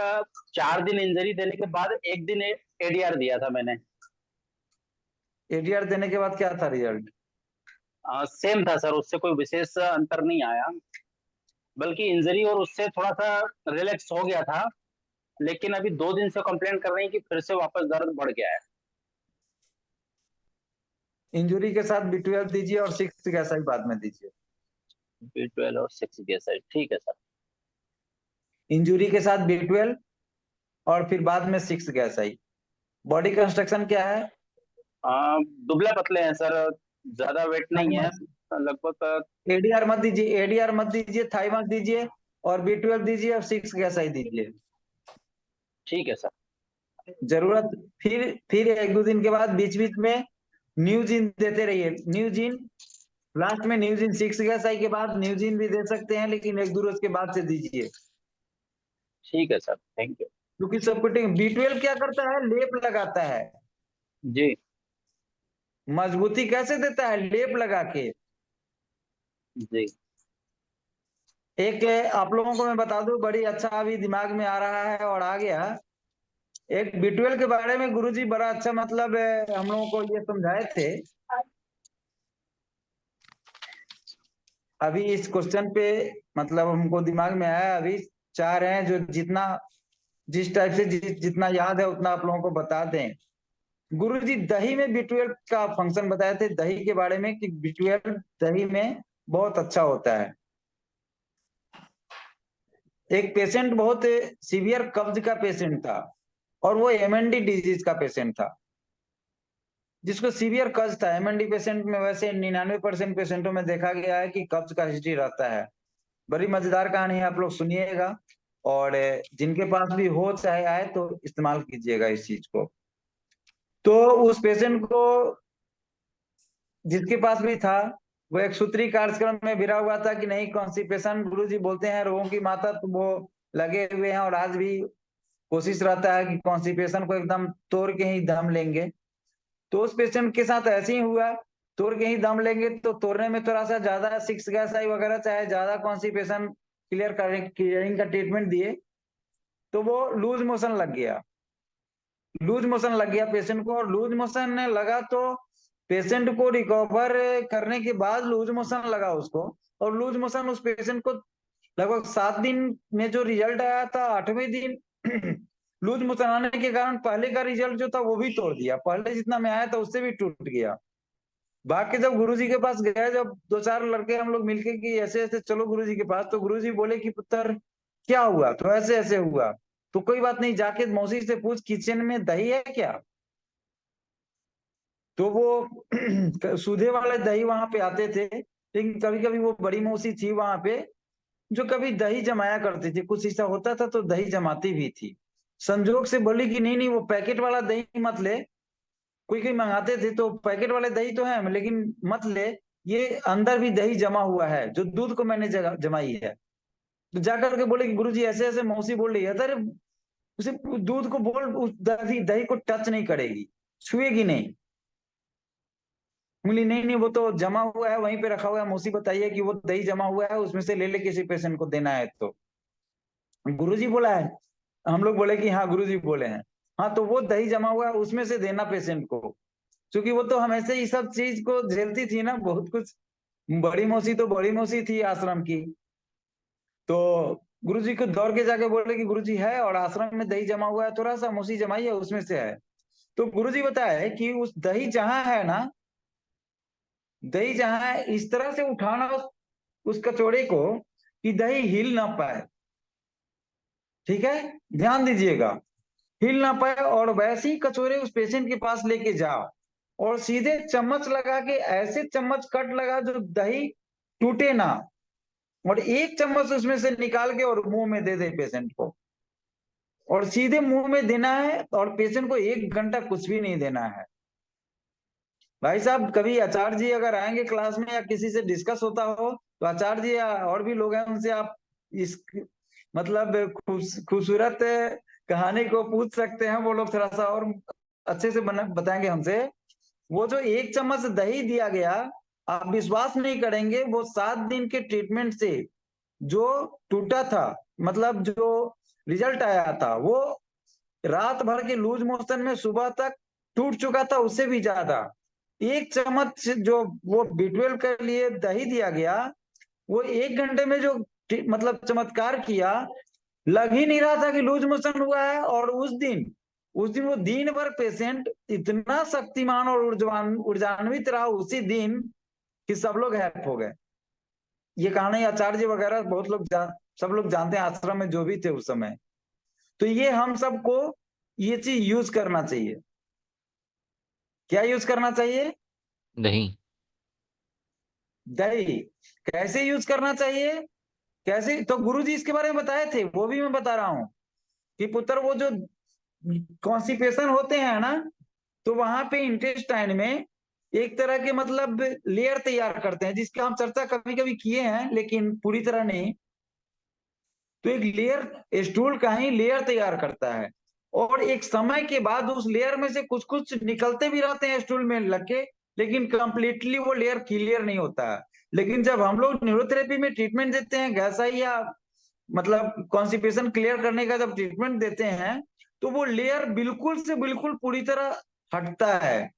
4 दिन इंजरी देने के बाद 1 दिन एडीआर दिया था मैंने। एडीआर देने के बाद क्या था रिजल्ट? सेम था सर, उससे कोई विशेष अंतर नहीं आया। बल्कि इंजरी और उससे थोड़ा सा रिलैक्स हो गया था। लेकिन अभी 2 दिन से कंप्लेंट कर रही हैं कि फिर से वापस दर्द बढ़ गया है। इंजुरी के साथ B12 दीजिए और 6 गैसाइड बाद में दीजिए। B12 और 6 गैसाइड, ठीक है सर। इंजुरी के साथ B12 और फिर बाद में 6 गैसाइड। बॉडी कंस्ट्रक्शन क्या है? दुबले पतले हैं सर, ज्यादा वेट नहीं है। लगभग एडीआर मत दीजिए, एडीआर मत दीजिए, थाई मत दीजिए और B12 दीजिए और 6 गैसाइड दीजिए। ठीक है सर। जरूरत फिर 1-2 दिन के बाद बीच बीच में न्यूजिन देते रहिए। न्यूजिन लास्ट में न्यूजिन 6 गैसाइड के बाद न्यूजिन भी दे सकते हैं, लेकिन 1-2 रोज के बाद से दीजिए। ठीक है सर, थैंक यू। क्योंकि सपोर्टिंग B12 क्या करता है? लेप लगाता है। जी मजबूती कैसे देता है? लेप लगा के। जी। एक आप लोगों को मैं बता दूं, बड़ी अच्छा अभी दिमाग में आ रहा है और आ गया। एक B12 के बारे में गुरुजी बड़ा अच्छा मतलब हम लोगों को ये समझाए थे। अभी इस क्वेश्चन पे मतलब हमको दिमाग में आया, अभी चाह रहे हैं जो जितना जिस टाइप से जितना याद है उतना आप लोगों को बता दें। गुरुजी दही में B12 का फंक्शन बताए थे, दही के बारे में कि B12 दही में बहुत अच्छा होता है। एक पेशेंट बहुत सीवियर कब्ज का पेशेंट था और वो MND डिजीज का पेशेंट था, जिसको सीवियर कब्ज था। MND पेशेंट में वैसे 99% पेशेंटों में देखा गया है कि कब्ज का हिस्ट्री रहता है। बड़ी मजेदार कहानी है, आप लोग सुनिएगा और जिनके पास भी हो चाहे आए तो इस्तेमाल कीजिएगा इस चीज को। तो उस पेशेंट को जिसके पास भी था वो एक सूत्री कार्यक्रम में भिड़ा हुआ था कि नहीं कॉन्स्टिपेशन। गुरुजी बोलते हैं रोगों की माता, तो वो लगे हुए हैं और आज भी कोशिश रहता है कि कॉन्स्टिपेशन को एकदम तोड़ के ही दम लेंगे। तो उस पेशेंट के साथ ऐसे ही हुआ, तोड़ के ही दम लेंगे तो तोड़ने में थोड़ा सा ज्यादा 6 गैसाई वगैरह चाहे ज्यादा कॉन्स्टिपेशन क्लियरिंग का ट्रीटमेंट दिए तो वो लूज मोशन लग गया। लूज मोशन लग गया पेशेंट को, और लूज मोशन लगा तो पेशेंट को रिकवर करने के बाद लूज मोशन लगा उसको, और लूज मोशन उस पेशेंट को लगभग 7 दिन में जो रिजल्ट आया था 8वें दिन लूज मोशन आने के कारण पहले का रिजल्ट जो था वो भी तोड़ दिया। पहले जितना में आया था उससे भी टूट गया। बाकी जब गुरुजी के पास गए, जब 2-4 लड़के हम लोग मिलके कि ऐसे ऐसे चलो गुरुजी के पास, तो गुरुजी बोले कि पुत्र क्या हुआ? तो ऐसे ऐसे हुआ। तो कोई बात नहीं, जाके मौसी से पूछ किचन में दही है क्या। तो वो सूधे वाले दही वहां पे आते थे, लेकिन कभी कभी वो बड़ी मौसी थी वहां पे जो कभी दही जमाया करती थी। कुछ ऐसा होता था तो दही जमाती भी थी। संजोग से बोली कि नहीं नहीं वो पैकेट वाला दही मत ले, कोई कोई मंगाते थे तो पैकेट वाले दही तो है, लेकिन मत ले, ये अंदर भी दही जमा हुआ है जो दूध को मैंने जमाई है। तो जाकर के बोले कि गुरुजी ऐसे ऐसे मौसी बोल रही है। अरे उसे दूध को बोल, उस दही दही को टच नहीं करेगी, छुएगी नहीं। बोली नहीं नहीं वो तो जमा हुआ है, वहीं पे रखा हुआ है, मौसी बताइए कि वो दही जमा हुआ है, उसमें से ले ले, किसी पेशेंट को देना है तो। गुरुजी बोला है। हम लोग बोले कि हाँ गुरुजी बोले हैं। हाँ तो वो दही जमा हुआ है, उसमें से देना पेशेंट को, क्योंकि वो तो हमेशा ही सब चीज को झेलती थी ना, बहुत कुछ। बड़ी मौसी तो बड़ी मौसी थी आश्रम की। तो गुरुजी को दौड़ के जाके बोले कि गुरुजी है, और आश्रम में दही जमा हुआ है, थोड़ा सा मौसी जमाई है, उसमें से है। तो गुरुजी बताए कि उस दही जहां है ना, दही जहां है, इस तरह से उठाना उस कचौड़े को कि दही हिल ना पाए। ठीक है, ध्यान दीजिएगा, हिल ना पाए। और वैसे ही कचौरे उस पेशेंट के पास लेके जाओ, और सीधे चम्मच लगा के ऐसे चम्मच कट लगा जो दही टूटे ना, और एक चम्मच उसमें से निकाल के और मुंह में दे दे पेशेंट को, और सीधे मुंह में देना है। और पेशेंट को 1 घंटा कुछ भी नहीं देना है। भाई साहब, कभी आचार्य जी अगर आएंगे क्लास में या किसी से डिस्कस होता हो, तो आचार्य जी या और भी लोग हैं, उनसे आप इस मतलब खूबसूरत कहानी को पूछ सकते हैं। वो लोग थोड़ा सा और अच्छे से बताएंगे हमसे। वो जो 1 चम्मच दही दिया गया, आप विश्वास नहीं करेंगे, वो 7 दिन के ट्रीटमेंट से जो टूटा था, मतलब जो रिजल्ट आया था, वो रात भर के लूज मोशन में सुबह तक टूट चुका था, उससे भी ज्यादा। 1 चम्मच जो वो B12 के लिए दही दिया गया, वो 1 घंटे में जो मतलब चमत्कार किया, लग ही नहीं रहा था कि लूज मोशन हुआ है। और उस दिन वो दिन भर पेशेंट इतना शक्तिमान और ऊर्जान्वित रहा उसी दिन, कि सब लोग हैप हो गए। ये कहानी आचार्य जी वगैरह बहुत लोग सब लोग जानते हैं, आश्रम में जो भी थे उस समय। तो ये हम सबको ये चीज यूज करना चाहिए। क्या यूज करना चाहिए? नहीं। दही। कैसे यूज करना चाहिए? कैसे, तो गुरुजी इसके बारे में बताए थे, वो भी मैं बता रहा हूं कि पुत्र, वो जो कॉन्स्टिपेशन होते हैं ना, तो वहां पे इंटेस्टाइन में एक तरह के मतलब लेयर तैयार करते हैं, जिसका हम चर्चा कभी कभी किए हैं, लेकिन पूरी तरह नहीं। तो एक लेयर स्टूल का ही लेयर तैयार करता है, और एक समय के बाद उस लेयर में से कुछ कुछ निकलते भी रहते हैं स्टूल में लग के, लेकिन कंप्लीटली वो लेयर क्लियर नहीं होता है। लेकिन जब हम लोग न्यूरोथेरेपी में ट्रीटमेंट देते हैं, गैसाई या मतलब कॉन्स्टिपेशन क्लियर करने का जब ट्रीटमेंट देते हैं, तो वो लेयर बिल्कुल से बिल्कुल पूरी तरह हटता है।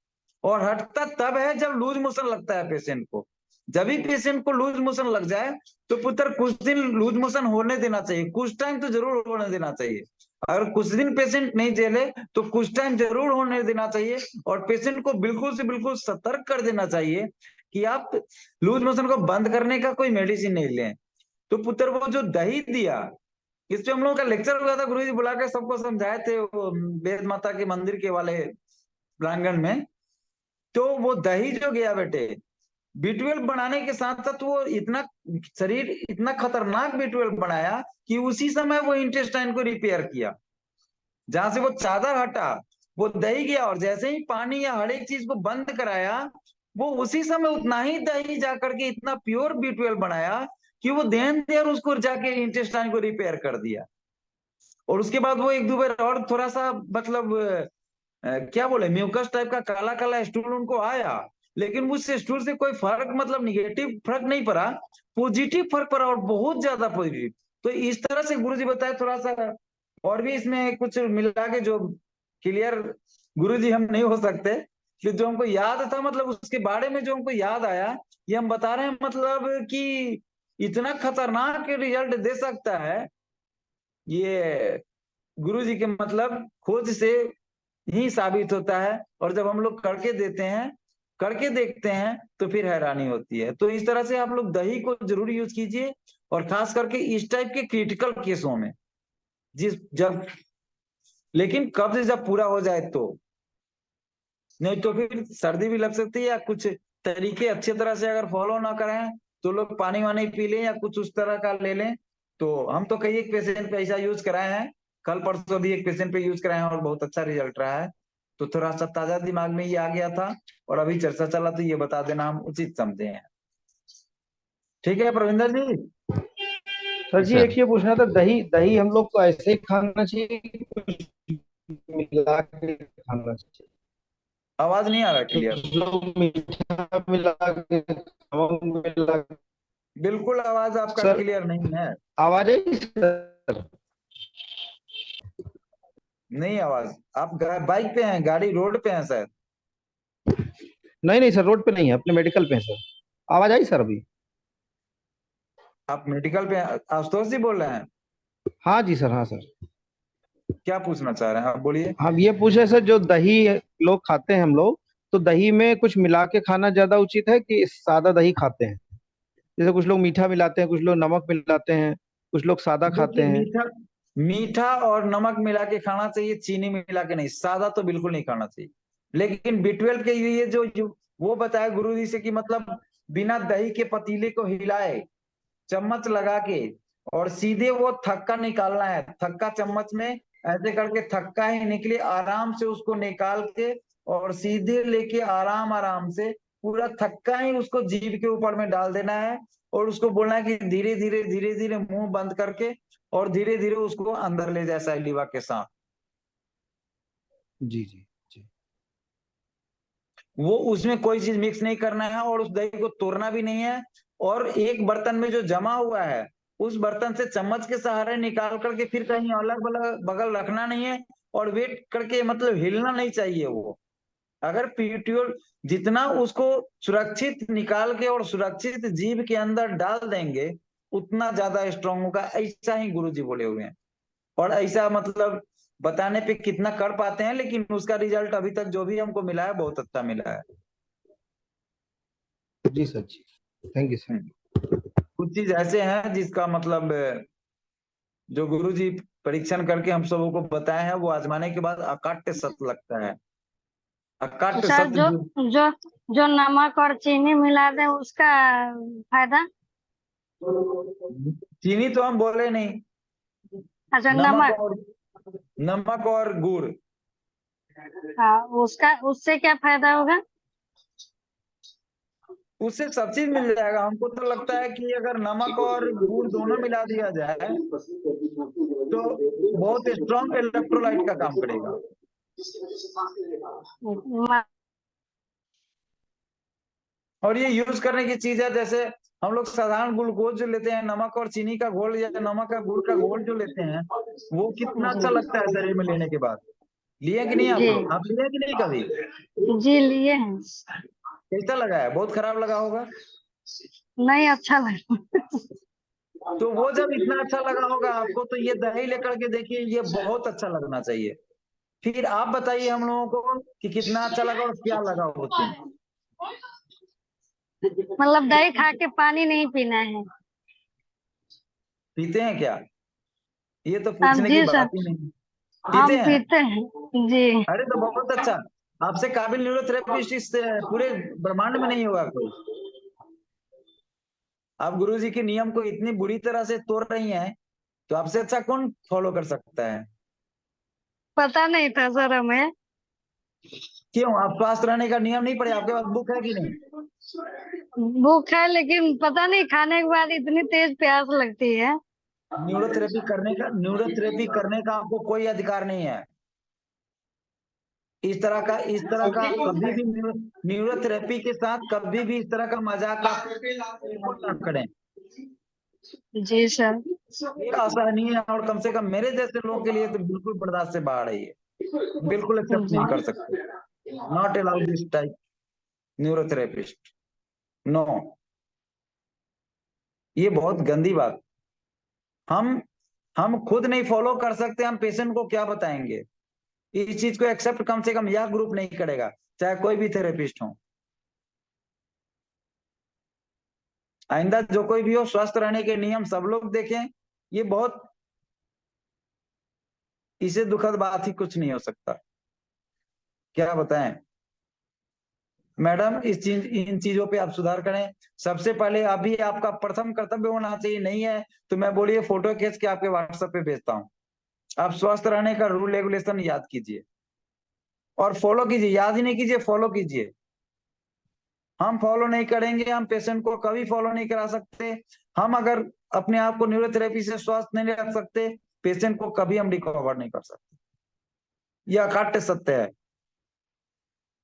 और हटता तब है जब लूज मोशन लगता है पेशेंट को। जब भी पेशेंट को लूज मोशन लग जाए, तो पुत्र कुछ दिन लूज मोशन होने देना चाहिए, कुछ टाइम तो जरूर होने देना चाहिए। अगर कुछ दिन पेशेंट नहीं झेले तो कुछ टाइम जरूर होने देना चाहिए, और पेशेंट को बिल्कुल से बिल्कुल सतर्क कर देना चाहिए कि आप लूज मोशन को बंद करने का कोई मेडिसिन नहीं लें। तो पुत्र, वो जो दही दिया, इस पे हम लोगों का लेक्चर हुआ था, गुरुजी बुला के सबको समझाए थे, वो वेद माता के मंदिर के वाले प्रांगण में। तो वो दही जो गया बेटे, B12 बनाने के साथ साथ वो इतना शरीर इतना खतरनाक B12 बनाया कि उसी समय वो इंटेस्टाइन को रिपेयर किया। जहां से वो चादर हटा, वो दही गया, और जैसे ही पानी या हर एक चीज को बंद कराया, वो उसी समय उतना ही दही जाकर के इतना प्योर B12 बनाया कि वो देन देर उसको जाके इंटेस्टाइन को रिपेयर कर दिया। और उसके बाद वो 1-2 बार और थोड़ा सा मतलब क्या बोले, म्यूकस टाइप का काला काला स्टूल उनको आया, लेकिन उस स्टूल से कोई फर्क मतलब निगेटिव फर्क नहीं पड़ा, पॉजिटिव फर्क पड़ा, और बहुत ज्यादा पॉजिटिव। तो इस तरह से गुरुजी बताए थोड़ा सा, और भी इसमें कुछ मिला के जो क्लियर गुरुजी हम नहीं हो सकते, कि जो हमको याद था, मतलब उसके बारे में जो हमको याद आया, ये हम बता रहे हैं, मतलब कि इतना खतरनाक रिजल्ट दे सकता है ये, गुरुजी के मतलब खोज से ही साबित होता है। और जब हम लोग करके देते हैं, करके देखते हैं, तो फिर हैरानी होती है। तो इस तरह से आप लोग दही को जरूर यूज कीजिए, और खास करके इस टाइप के क्रिटिकल केसों में, जब लेकिन कब्ज जब पूरा हो जाए तो, नहीं तो फिर सर्दी भी लग सकती है, या कुछ तरीके अच्छी तरह से अगर फॉलो ना करें, तो लोग पानी वानी पी लें या कुछ उस तरह का ले लें। तो हम तो कई एक पेशेंट पे ऐसा यूज कराए हैं, कल परसों भी एक पेशेंट पे यूज कराए हैं, और बहुत अच्छा रिजल्ट रहा है। तो थोड़ा सा ताजा दिमाग में ये आ गया था और अभी चर्चा चला तो ये बता देना हम उचित समझे हैं। ठीक है प्रविंदर जी। सर जी सर एक ये पूछना था, दही दही हम लोग को ऐसे ही खाना चाहिए कि कुछ मिला के खाना चाहिए? आवाज नहीं आ रहा क्लियर। कुछ लोग मीठा मिला के, नमक मिला के। बिल्कुल आवाज आपका सर क्लियर नहीं है। आवाज है सर? नहीं आवाज। आप बाइक पे हैं, गाड़ी रोड पे हैं सर। नहीं नहीं सर, रोड पे नहीं है, अपने मेडिकल पे है सर। आवाज आई सर अभी? आप मेडिकल पे हैं? आशुतोष जी बोल रहे हैं? हाँ जी सर, हाँ सर। क्या पूछना चाह रहे हैं आप, बोलिए। हम ये पूछ रहे सर, जो दही लोग खाते हैं हम लोग, तो दही में कुछ मिला के खाना ज्यादा उचित है कि सादा दही खाते हैं? जैसे कुछ लोग मीठा मिलाते हैं, कुछ लोग नमक मिलाते हैं, कुछ लोग सादा खाते देखिए हैं। मीठा मीठा और नमक मिला के खाना चाहिए, चीनी मिला के नहीं। सादा तो बिल्कुल नहीं खाना चाहिए। लेकिन B12 के लिए जो वो बताया गुरु जी से कि मतलब बिना दही के पतीले को हिलाए, चम्मच लगा के, और सीधे वो थक्का निकालना है। थक्का चम्मच में ऐसे करके थक्का ही निकले, आराम से उसको निकाल के और सीधे लेके आराम आराम से पूरा थक्का ही उसको जीभ के ऊपर में डाल देना है। और उसको बोलना है कि धीरे धीरे धीरे धीरे मुंह बंद करके और धीरे धीरे उसको अंदर ले जाए सैलिवा के साथ। जी जी जी। वो उसमें कोई चीज मिक्स नहीं करना है और उस दही को तोड़ना भी नहीं है। और एक बर्तन में जो जमा हुआ है उस बर्तन से चम्मच के सहारे निकाल करके फिर कहीं अलग बगल रखना नहीं है। और वेट करके मतलब हिलना नहीं चाहिए वो। अगर पीट्यूल जितना उसको सुरक्षित निकाल के और सुरक्षित जीभ के अंदर डाल देंगे उतना ज्यादा स्ट्रांग होगा, ऐसा ही गुरुजी बोले हुए हैं। और ऐसा मतलब बताने पे कितना कर पाते हैं, लेकिन उसका रिजल्ट अभी तक जो भी हमको मिला है बहुत अच्छा मिला है। जी सर जी, थैंक यू सर। कुछ चीज ऐसे हैं जिसका मतलब जो गुरुजी परीक्षण करके हम सबों को बताए हैं वो आजमाने के बाद अकाट्य सत्य लगता है। अकाट्य सर सत्य जो जो जो नमक और चीनी मिला दे उसका फायदा? चीनी तो हम बोले नहीं। अच्छा, नमक नमक। और नमक और गुड़। हाँ, उसका उससे क्या फायदा होगा? उससे सब चीज मिल जाएगा। हमको तो लगता है कि अगर नमक और गुड़ दोनों मिला दिया जाए तो बहुत स्ट्रांग इलेक्ट्रोलाइट का काम करेगा। म- और ये यूज करने की चीज है, जैसे हम लोग साधारण ग्लूकोज जो लेते हैं, नमक और चीनी का घोल या नमक का गुड़ का घोल जो लेते हैं, वो कितना अच्छा लगता है शरीर में लेने के बाद। लिए कि नहीं? जी आप लिए कि नहीं कभी? जी, लिए हैं। कैसा लगा है? बहुत खराब लगा होगा। नहीं, अच्छा लगा। तो वो जब इतना अच्छा लगा होगा आपको, तो ये दही लेकर के देखिए, ये बहुत अच्छा लगना चाहिए। फिर आप बताइए हम लोगों को कि कितना अच्छा लगा और क्या लगा होते। मतलब दही खा के पानी नहीं पीना है? पीते हैं क्या? ये तो हाँ पूछने की जी सर, बात ही नहीं। पीते हम हैं? पीते हैं जी। अरे तो बहुत अच्छा। आपसे काबिल न्यूरोथेरेपिस्ट इस पूरे ब्रह्मांड में नहीं होगा कोई। आप गुरुजी के नियम को इतनी बुरी तरह से तोड़ रही हैं, तो आपसे अच्छा कौन फॉलो कर सकता है? पता नहीं था सर हमें। क्यों? आप स्वस्थ रहने का नियम नहीं पढ़े? आपके पास बुक है कि नहीं? भूख है, लेकिन पता नहीं खाने के बाद इतनी तेज प्यास लगती है। न्यूरोथेरेपी करने का आपको कोई अधिकार नहीं है। इस तरह का कभी भी न्यूरोथेरेपी के साथ कभी भी इस तरह का मजाक आप बिल्कुल ना करें। जी सर। ये असहनीय है और कम से कम मेरे जैसे लोगों के लिए तो बिल्कुल बर्दाश्त से बाहर है ये। बिल्कुल एक्सेप्ट नहीं कर सकते। Not allowed this type neurotherapist. No, ये बहुत गंदी बात। हम हम खुद नहीं फॉलो कर सकते, हम पेशेंट को क्या बताएंगे? इस चीज को एक्सेप्ट कम से कम यह ग्रुप नहीं करेगा, चाहे कोई भी थेरेपिस्ट हो। आइंदा जो कोई भी हो, स्वस्थ रहने के नियम सब लोग देखें। ये बहुत, इसे दुखद बात ही कुछ नहीं हो सकता। क्या बताएं मैडम? इन चीजों पे आप सुधार करें। सबसे पहले अभी आपका प्रथम कर्तव्य होना चाहिए, नहीं है तो मैं बोलिए फोटो खींच के आपके व्हाट्सएप पे भेजता हूँ। आप स्वस्थ रहने का रूल रेगुलेशन याद कीजिए और फॉलो कीजिए, याद ही नहीं कीजिए, फॉलो कीजिए। हम फॉलो नहीं करेंगे, हम पेशेंट को कभी फॉलो नहीं करा सकते। हम अगर अपने आप को न्यूरोथेरेपी से स्वस्थ नहीं रख सकते, पेशेंट को कभी हम रिकवर नहीं कर सकते, यह अकाट्य सत्य है।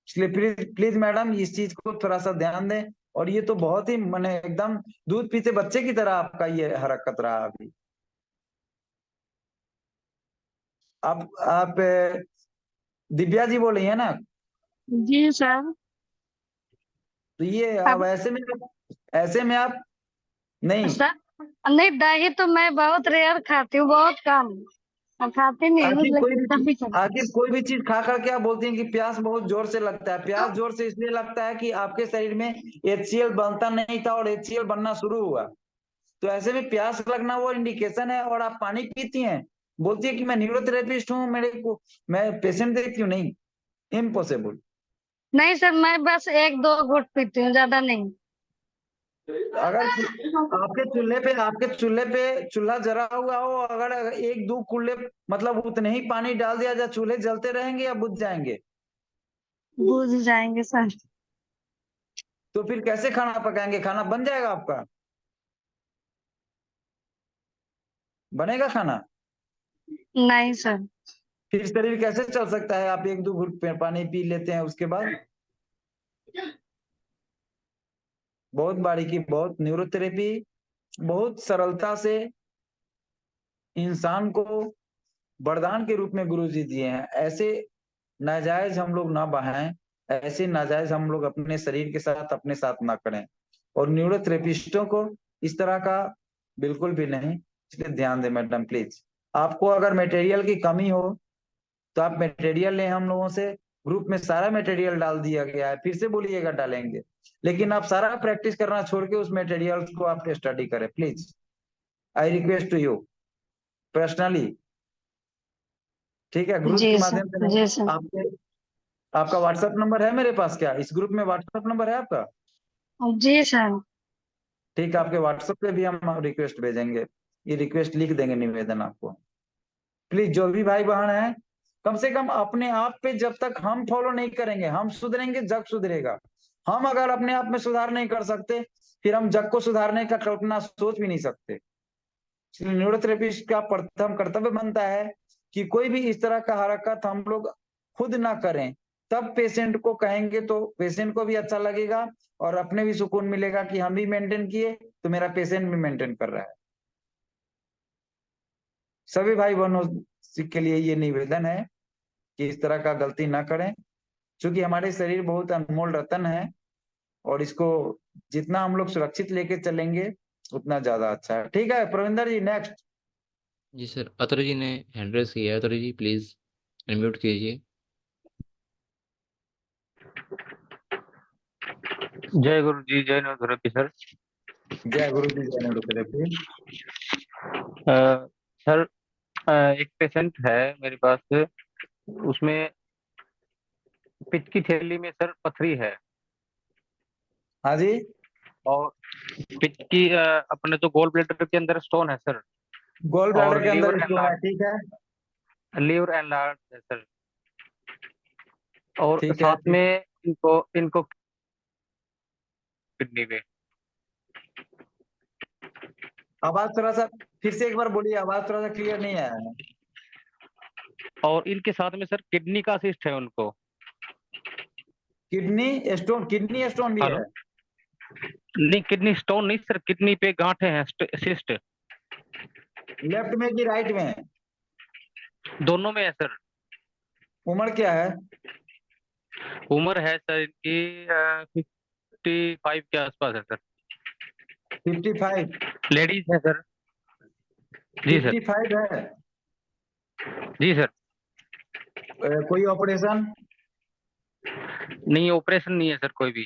इसलिए प्लीज प्लीज मैडम इस चीज को थोड़ा सा ध्यान दें। और ये तो बहुत ही मैंने एकदम दूध पीते बच्चे की तरह आपका ये हरकत रहा अभी। आप दिव्या जी बोल रही है ना? जी सर। तो ये अब अब ऐसे में आप नहीं, सर, नहीं दही तो मैं बहुत रेयर खाती हूँ, बहुत कम। मैं खाती नहीं हूँ, लेकिन कभी कभी। आखिर कोई भी चीज खा करके आप बोलती हैं कि प्यास बहुत जोर से लगता है। प्यास जोर से इसलिए लगता है कि आपके शरीर में HCl बनता नहीं था और HCl बनना शुरू हुआ। तो ऐसे में प्यास लगना वो इंडिकेशन है। और आप पानी पीती हैं, बोलती है कि मैं न्यूरोथेरेपिस्ट हूँ, मेरे को मैं पेशेंट देखती हूँ। नहीं, इम्पॉसिबल। नहीं सर, मैं बस एक दो घुट पीती हूँ, ज्यादा नहीं। अगर आपके चूल्हे पे चूल्हा जला हुआ हो, अगर एक दो कुल्ले मतलब उतने ही पानी डाल दिया जाए, चूल्हे जलते रहेंगे या बुझ जाएंगे? बुझ जाएंगे सर। तो फिर कैसे खाना पकाएंगे? खाना बन जाएगा आपका? बनेगा खाना? नहीं सर। फिर शरीर कैसे चल सकता है? आप एक दो घूंट पानी पी लेते हैं उसके बाद? बहुत बारीकी, बहुत न्यूरोथेरेपी बहुत सरलता से इंसान को वरदान के रूप में गुरुजी दिए हैं। ऐसे नाजायज हम लोग ना बहाएं, ऐसे नाजायज हम लोग अपने शरीर के साथ अपने साथ ना करें। और न्यूरोथेरेपिस्टों को इस तरह का बिल्कुल भी नहीं। इसलिए ध्यान दें मैडम प्लीज। आपको अगर मटेरियल की कमी हो तो आप मटेरियल लें हम लोगों से। ग्रुप में सारा मटेरियल डाल दिया गया है, फिर से बोलिएगा डालेंगे। लेकिन आप सारा प्रैक्टिस करना छोड़ के उस मटेरियल को आप स्टडी करें please. I request to you personally. ठीक है, ग्रुप जी के सर। माध्यम से नहीं। जी सर। आपके आपका व्हाट्सएप नंबर है मेरे पास क्या? इस ग्रुप में व्हाट्सएप नंबर है आपका? जी सर। ठीक है, आपके व्हाट्सएप पे भी हम रिक्वेस्ट भेजेंगे। ये रिक्वेस्ट लिख देंगे निवेदन आपको। प्लीज जो भी भाई बहन है, कम से कम अपने आप पे जब तक हम फॉलो नहीं करेंगे, हम सुधरेंगे जग सुधरेगा। हम अगर अपने आप में सुधार नहीं कर सकते, फिर हम जग को सुधारने का कल्पना सोच भी नहीं सकते। इसलिए न्यूरोथेरेपिस्ट का प्रथम कर्तव्य बनता है कि कोई भी इस तरह का हरकत हम लोग खुद ना करें। तब पेशेंट को कहेंगे तो पेशेंट को भी अच्छा लगेगा और अपने भी सुकून मिलेगा कि हम भी मेंटेन किए तो मेरा पेशेंट भी मेंटेन कर रहा है। सभी भाई बहनों के लिए ये निवेदन है कि इस तरह का गलती ना करें। क्योंकि हमारे शरीर बहुत अनमोल रतन है और इसको जितना हम लोग सुरक्षित लेके चलेंगे उतना ज्यादा अच्छा है। ठीक है प्रविंदर जी, नेक्स्ट। जी सर, अतुल जी ने हैंड रेस किया है। अतुल जी प्लीज अनम्यूट कीजिए। जय गुरु जी, जय नवधुरपी सर। जय गुरु जी, जय न्यूरोथेरेपी। सर, एक पेशेंट है मेरे पास, उसमें पित्त की थैली में सर पथरी है। हाँ जी। और पित्त की अपने तो गोल ब्लैडर के अंदर स्टोन है सर। गोल ब्लैडर और के अंदर लीवर स्टोन है, एनलार्ज, ठीक है। लीवर एनलार्ज है सर। और ठीक है, साथ में इनको इनको किडनी में। आवाज थोड़ा सा फिर से एक बार बोलिए, आवाज थोड़ा सा क्लियर नहीं आया है। और इनके साथ में सर किडनी का सिस्ट है उनको। किडनी स्टोन भी हेलो, है? नहीं किडनी स्टोन नहीं सर, किडनी पे गांठें हैं, सिस्ट। लेफ्ट में कि राइट में? दोनों में है सर। उम्र क्या है? उम्र है सर इनकी 55 के आसपास है सर। 55? लेडीज है सर। जी सर। 55 है? जी सर। कोई ऑपरेशन? नहीं, ऑपरेशन नहीं है सर कोई भी।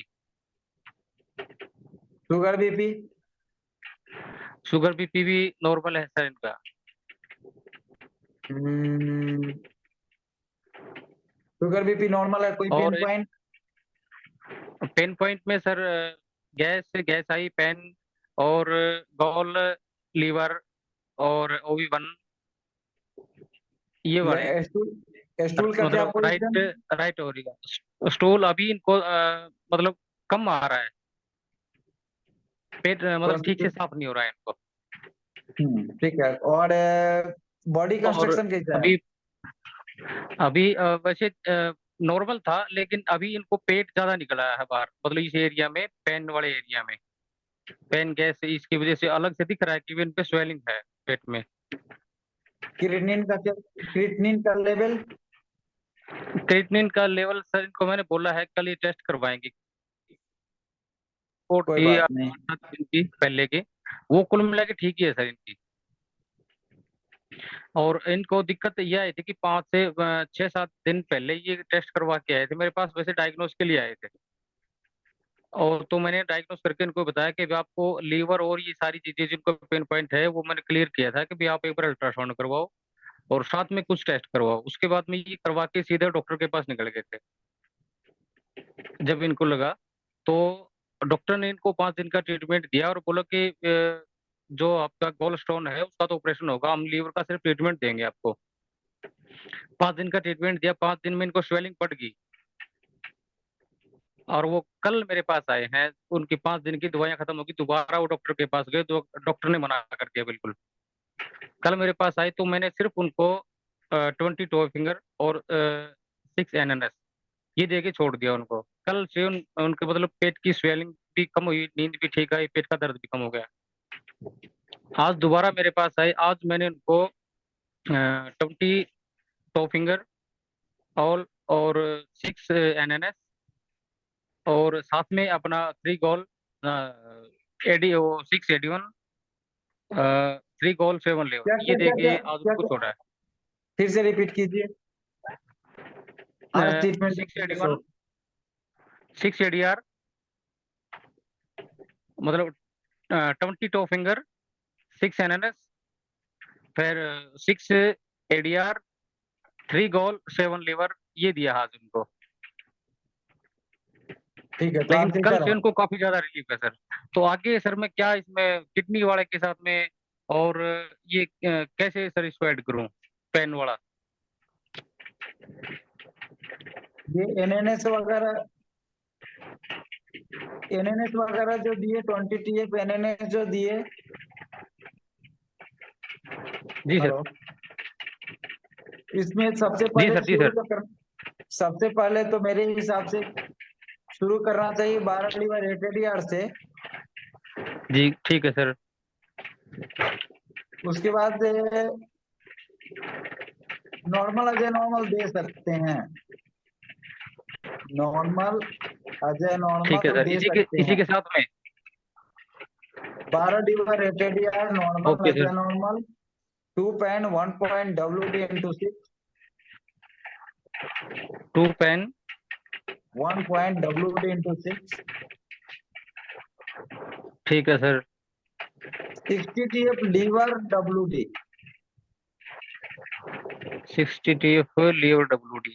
Sugar BP? शुगर बीपी भी नॉर्मल है सर इनका। शुगर बीपी नॉर्मल है, कोई पेन और पॉइंट? पेन पॉइंट में सर गैस आई पेन, और गॉल लीवर और OV1, ये वाले। स्टूल का क्या मतलब पोजीशन? राइट हो रही है स्टूल अभी इनको मतलब कम आ रहा है, पेट मतलब ठीक से साफ नहीं हो रहा है इनको। ठीक है। और बॉडी और कंस्ट्रक्शन कैसा है? अभी अभी वैसे नॉर्मल था, लेकिन अभी इनको पेट ज्यादा निकला है बाहर, मतलब इस एरिया में, पेन वाले एरिया में पेन गैस इसकी वजह से अलग से दिख रहा है कि इन पे स्वेलिंग है पेट में। क्रिएटिनिन का क्या, क्रिएटिनिन का लेवल? क्रिएटिनिन का लेवल सर इनको मैंने बोला है कल ये टेस्ट करवाएंगे, रिपोर्ट कोई थी बात नहीं। 8-7 दिन की पहले की, वो कुल मिला के ठीक ही है सर इनकी। और इनको दिक्कत यह आई थी कि 5 से 6-7 दिन पहले ये टेस्ट करवा के आए थे मेरे पास, वैसे डायग्नोस के लिए आए थे। और तो मैंने डायग्नोस करके इनको बताया कि भी आपको लीवर और ये सारी चीजें जिनको पेन पॉइंट है वो मैंने क्लियर किया था कि भी आप एक बार अल्ट्रासाउंड करवाओ और साथ में कुछ टेस्ट करवाओ। उसके बाद में ये करवा के सीधे डॉक्टर के पास निकल गए थे। जब इनको लगा तो डॉक्टर ने इनको 5 दिन का ट्रीटमेंट दिया और बोला कि जो आपका गॉल स्टोन है उसका तो ऑपरेशन होगा, हम लीवर का सिर्फ ट्रीटमेंट देंगे आपको। 5 दिन का ट्रीटमेंट दिया, 5 दिन में इनको स्वेलिंग बढ़ गई और वो कल मेरे पास आए हैं। उनकी 5 दिन की दवाइयां खत्म होगी, दोबारा वो डॉक्टर के पास गए तो डॉक्टर ने मना कर दिया बिल्कुल। कल मेरे पास आए तो मैंने सिर्फ उनको 22 फिंगर और 6 NNS ये दे के छोड़ दिया उनको। कल से उनके मतलब पेट की स्वेलिंग भी कम हुई, नींद भी ठीक आई, पेट का दर्द भी कम हो गया। आज दोबारा मेरे पास आए, आज मैंने उनको 22 फिंगर और 6 NNS और साथ में अपना 3 गोल एडी 6 AD1 3 गोल 7 लेवल क्या ये क्या दे क्या के क्या आज क्या उनको क्या? छोड़ा है। फिर से रिपीट कीजिए। आज ट्रीटमेंट 6 AD1 6 ADR मतलब 22 फिंगर 6 NNS फिर 6 ADR 3 गोल 7 लीवर ये दिया आज उनको। ठीक है, तो लेकिन आप कैसा कल से रहा? उनको काफी ज्यादा रिलीफ है सर। तो आगे सर मैं क्या इसमें किडनी वाले के साथ में और ये कैसे सर इसको ऐड करूं पेन वाला? ये एनएनएस वगैरह जो दिए 20 TF एनएनएस जो दिए। जी सर। हेलो, इसमें जी सर। सबसे पहले तो मेरे हिसाब से शुरू करना चाहिए 12 लीवर ATDR से। जी ठीक है सर। उसके बाद नॉर्मल अजय नॉर्मल दे सकते हैं, नॉर्मल अजय ठीक है नॉर्मल सर, दे सकते इसी हैं। के साथ में 12 liver ATDR normal okay Ajay sir. Normal 2 pain 1 point WD into 6 2 pain 1 point WD into 6 ठीक है sir. 60 TF liver WD 60 TF liver WD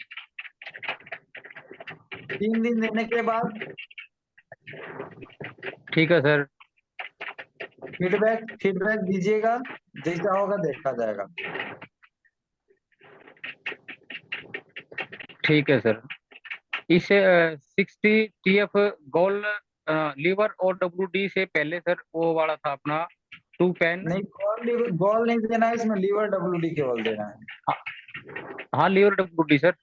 3 दिन देने के बाद ठीक है सर। फीडबैक दीजिएगा, जैसा होगा देखा जाएगा। ठीक है सर। इसे 60 TF गोल लीवर और WD से पहले सर वो वाला था अपना 2 पेन। नहीं, गोल नहीं देना है इसमें, लीवर WD केवल देना है। हाँ लीवर WD सर।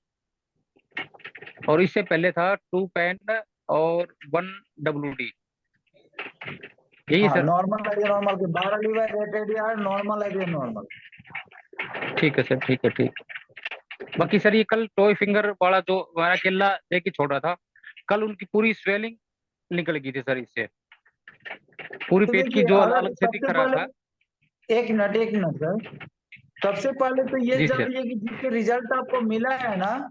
और इससे पहले था 2 पेन और 1 WD यही हाँ, सर। नॉर्मल है नॉर्मल के 12 लीवर ATDR नॉर्मल है नॉर्मल। ठीक है सर, ठीक है ठीक। बाकी सर ये कल टॉय फिंगर वाला जो हमारा केला लेके छोड़ा था, कल उनकी पूरी स्वेलिंग निकल गई थी सर इससे, पूरी तो पेट की देखिए, जो अगर अलग से दिख सबसे रहा था। पहले एक मिनट सर, सबसे पहले तो ये जी सर। जानिए कि जिसके रिजल्ट आपको मिला है ना,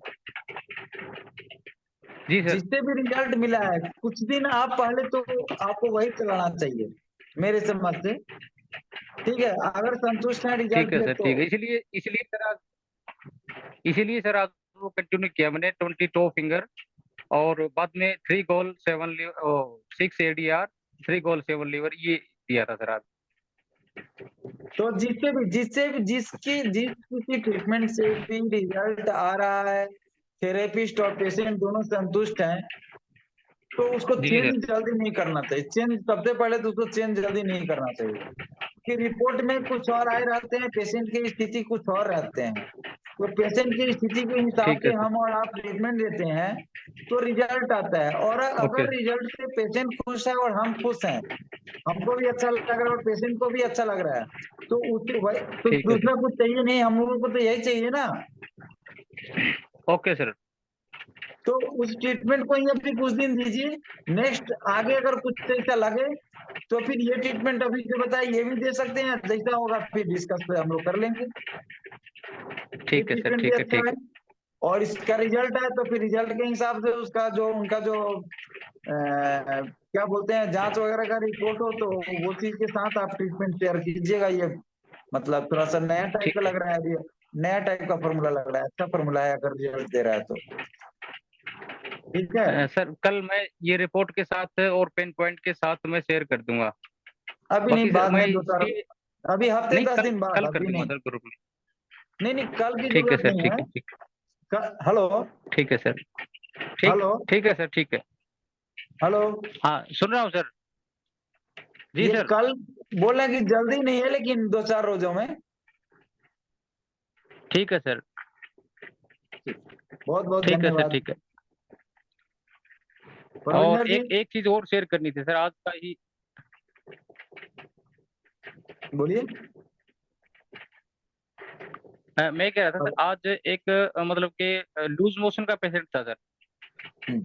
जी सर। जिससे भी रिजल्ट मिला है कुछ दिन आप पहले तो आपको वही चलाना चाहिए मेरे समझ से। ठीक है, अगर संतुष्ट है ठीक रिजल्ट है से सर, तो। ठीक है। इसीलिए सर आज वो कंटिन्यू किया मैंने 22 फिंगर और बाद में 3 गोल 7 लीवर 6 ADR 3 गोल 7 लीवर ये दिया था सर आज। तो जिस किसी ट्रीटमेंट से भी रिजल्ट आ रहा है, थेरेपिस्ट और पेशेंट दोनों संतुष्ट हैं, तो उसको जी चेंज सर। जल्दी नहीं करना चाहिए। चेंज सबसे पहले तो उसको चेंज जल्दी नहीं करना चाहिए कि रिपोर्ट में कुछ और आए रहते हैं, पेशेंट की स्थिति कुछ और रहते हैं। तो पेशेंट की स्थिति के हिसाब ठीक है से सर। हम और आप ट्रीटमेंट देते हैं तो रिजल्ट आता है। और ओके। अगर रिजल्ट से पेशेंट खुश है और हम खुश हैं, हमको भी अच्छा लग रहा है और पेशेंट को भी अच्छा लग रहा है, तो तो ठीक है दूसरा कुछ चाहिए नहीं, हम लोगों को तो यही चाहिए ना। सर। Okay sir. तो उस ट्रीटमेंट को ही अभी कुछ दिन दीजिए, नेक्स्ट आगे अगर कुछ ऐसा लगे तो फिर ये ट्रीटमेंट अभी जो बताया ये भी दे सकते हैं, जैसा होगा फिर डिस्कस पे हम लोग कर लेंगे। ये ठीक है सर। ट्रीटमेंट भी ठीक है। अच्छा ठीक है, है। और इसका रिजल्ट है तो फिर रिजल्ट के हिसाब से उसका जो उनका जो क्या बोलते हैं जांच वगैरह का रिपोर्ट हो, तो वो चीज के साथ आप ट्रीटमेंट शेयर कीजिएगा। ये मतलब थोड़ा सा नया टाइप का ठीक है लग रहा है अभी, नया टाइप का फॉर्मूला लग रहा है, अच्छा फॉर्मूला है अगर रिजल्ट दे रहा है तो। ठीक है, सर, कल मैं ये रिपोर्ट के साथ और पेन पॉइंट के साथ मैं शेयर कर दूंगा। अभी नहीं, बाकी सर बाद मैं में दो चार, इसकी अभी हफ्ते नहीं, 10 दिन बाद, कल कर अभी दूंगा नहीं। सर ग्रुप में। नहीं नहीं, कल की ठीक है जरूरत सर। नहीं ठीक है। है। ठीक। हेलो, ठीक है सर। ठीक। हेलो, ठीक है सर। ठीक है। हेलो। हाँ, सुन रहा हूँ सर। जी ये सर। कल बोल रहे हैं कि जल्दी नहीं है, लेकिन 2-4 रोजों में। ठीक है सर। बहुत बहुत ठीक है सर। धन्यवाद ठीक है। और परविंदर जी, एक एक चीज और शेयर करनी थी सर, आज का ही। बोलिए। मैं कह रहा था सर, आज एक मतलब कि लूज मोशन का पेशेंट था सर, हम्म,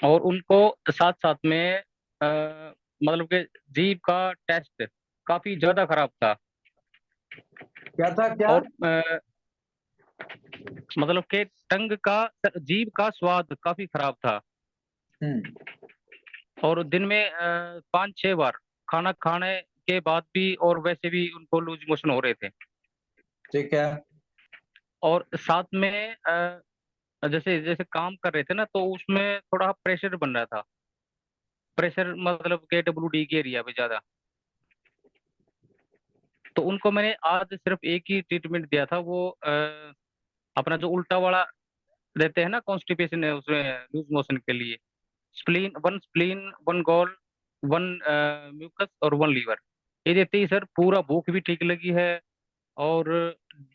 और उनको साथ साथ में मतलब कि जीभ का टेस्ट काफी ज्यादा खराब था। क्या था क्या? और मतलब कि टंग का, जीभ का स्वाद काफी खराब था। हम्म, और दिन में 5-6 बार खाना खाने के बाद भी और वैसे भी उनको लूज मोशन हो रहे थे। ठीक है। और साथ में जैसे जैसे काम कर रहे थे ना, तो उसमें थोड़ा प्रेशर बन रहा था। प्रेशर मतलब के WD के एरिया पे ज्यादा। तो उनको मैंने आज सिर्फ एक ही ट्रीटमेंट दिया था, वो अपना जो उल्टा वाला देते हैं ना, कॉन्स्टिपेशन है उसमें लूज मोशन के लिए। स्प्लीन, 1 गॉल, 1 म्यूकस और 1 लीवर, ये देते ही सर पूरा भूख भी ठीक लगी है। और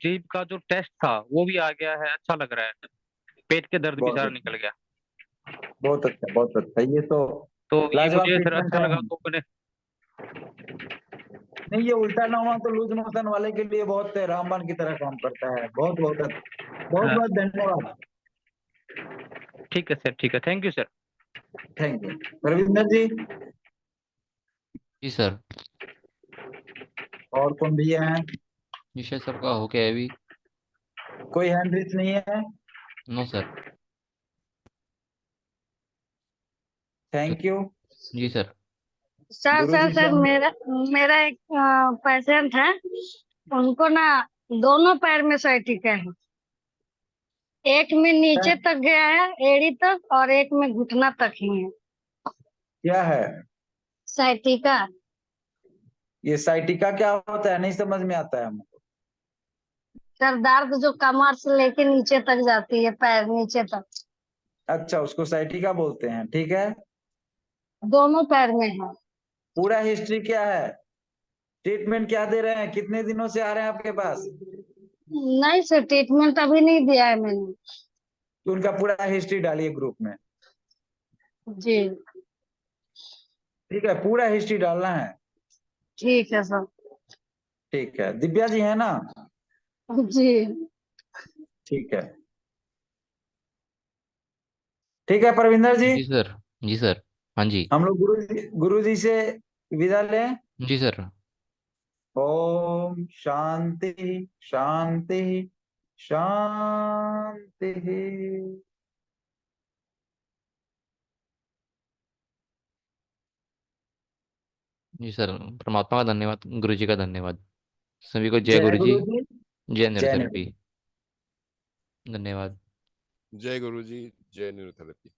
जीभ का जो टेस्ट था वो भी आ गया है, अच्छा लग रहा है। पेट के दर्द भी बहुत सारा अच्छा, निकल गया। बहुत अच्छा, बहुत अच्छा। ये तो तो ये लाजवाब मुझे सर ट्रीटमेंट अच्छा है। लगा, तो मैंने। नहीं, ये उल्टा ना हुआ तो लूज मोशन वाले के लिए बहुत रामबाण की तरह काम करता है। बहुत बहुत बहुत हाँ, बहुत धन्यवाद। ठीक है सर। ठीक है। Thank you sir. Thank you Ravinder ji. जी सर। और कौन भैया हैं? विषय सर का हो गया अभी। कोई हैंड रेस नहीं है? No sir. Thank you. जी सर। सर गुरु सर जी से सर, मेरा मेरा एक पेशेंट है, उनको ना दोनों पैर में सciatica है। एक में नीचे तक गया है, एड़ी तक, और एक में घुटना तक ही है क्या है? sciatica। ये साइटिका क्या होता है, नहीं समझ में आता है हमको। सर दर्द जो कमर से लेके नीचे तक जाती है, पैर नीचे तक, अच्छा, उसको साइटिका बोलते हैं। ठीक है, दोनों पैर में है। पूरा हिस्ट्री क्या है, ट्रीटमेंट क्या दे रहे हैं, कितने दिनों से आ रहे हैं आपके पास? नहीं सर, ट्रीटमेंट अभी नहीं दिया है मैंने। तो उनका पूरा हिस्ट्री डालिए ग्रुप में। जी ठीक है, पूरा हिस्ट्री डालना है। ठीक है सर। ठीक है, दिव्या जी है ना? जी ठीक है, ठीक है परविंदर जी, जी सर। जी सर। हाँ जी। हम लोग गुरु जी से विदा लें। जी सर। ओम शांति शांति शांति। जी सर। परमात्मा का धन्यवाद, गुरु जी का धन्यवाद। सभी को जय जय गुरु जी। गुरु जी, जय जय न्यूरोथेरेपी। नित्य। धन्यवाद। जय गुरु जी, जय न्यूरोथेरेपी।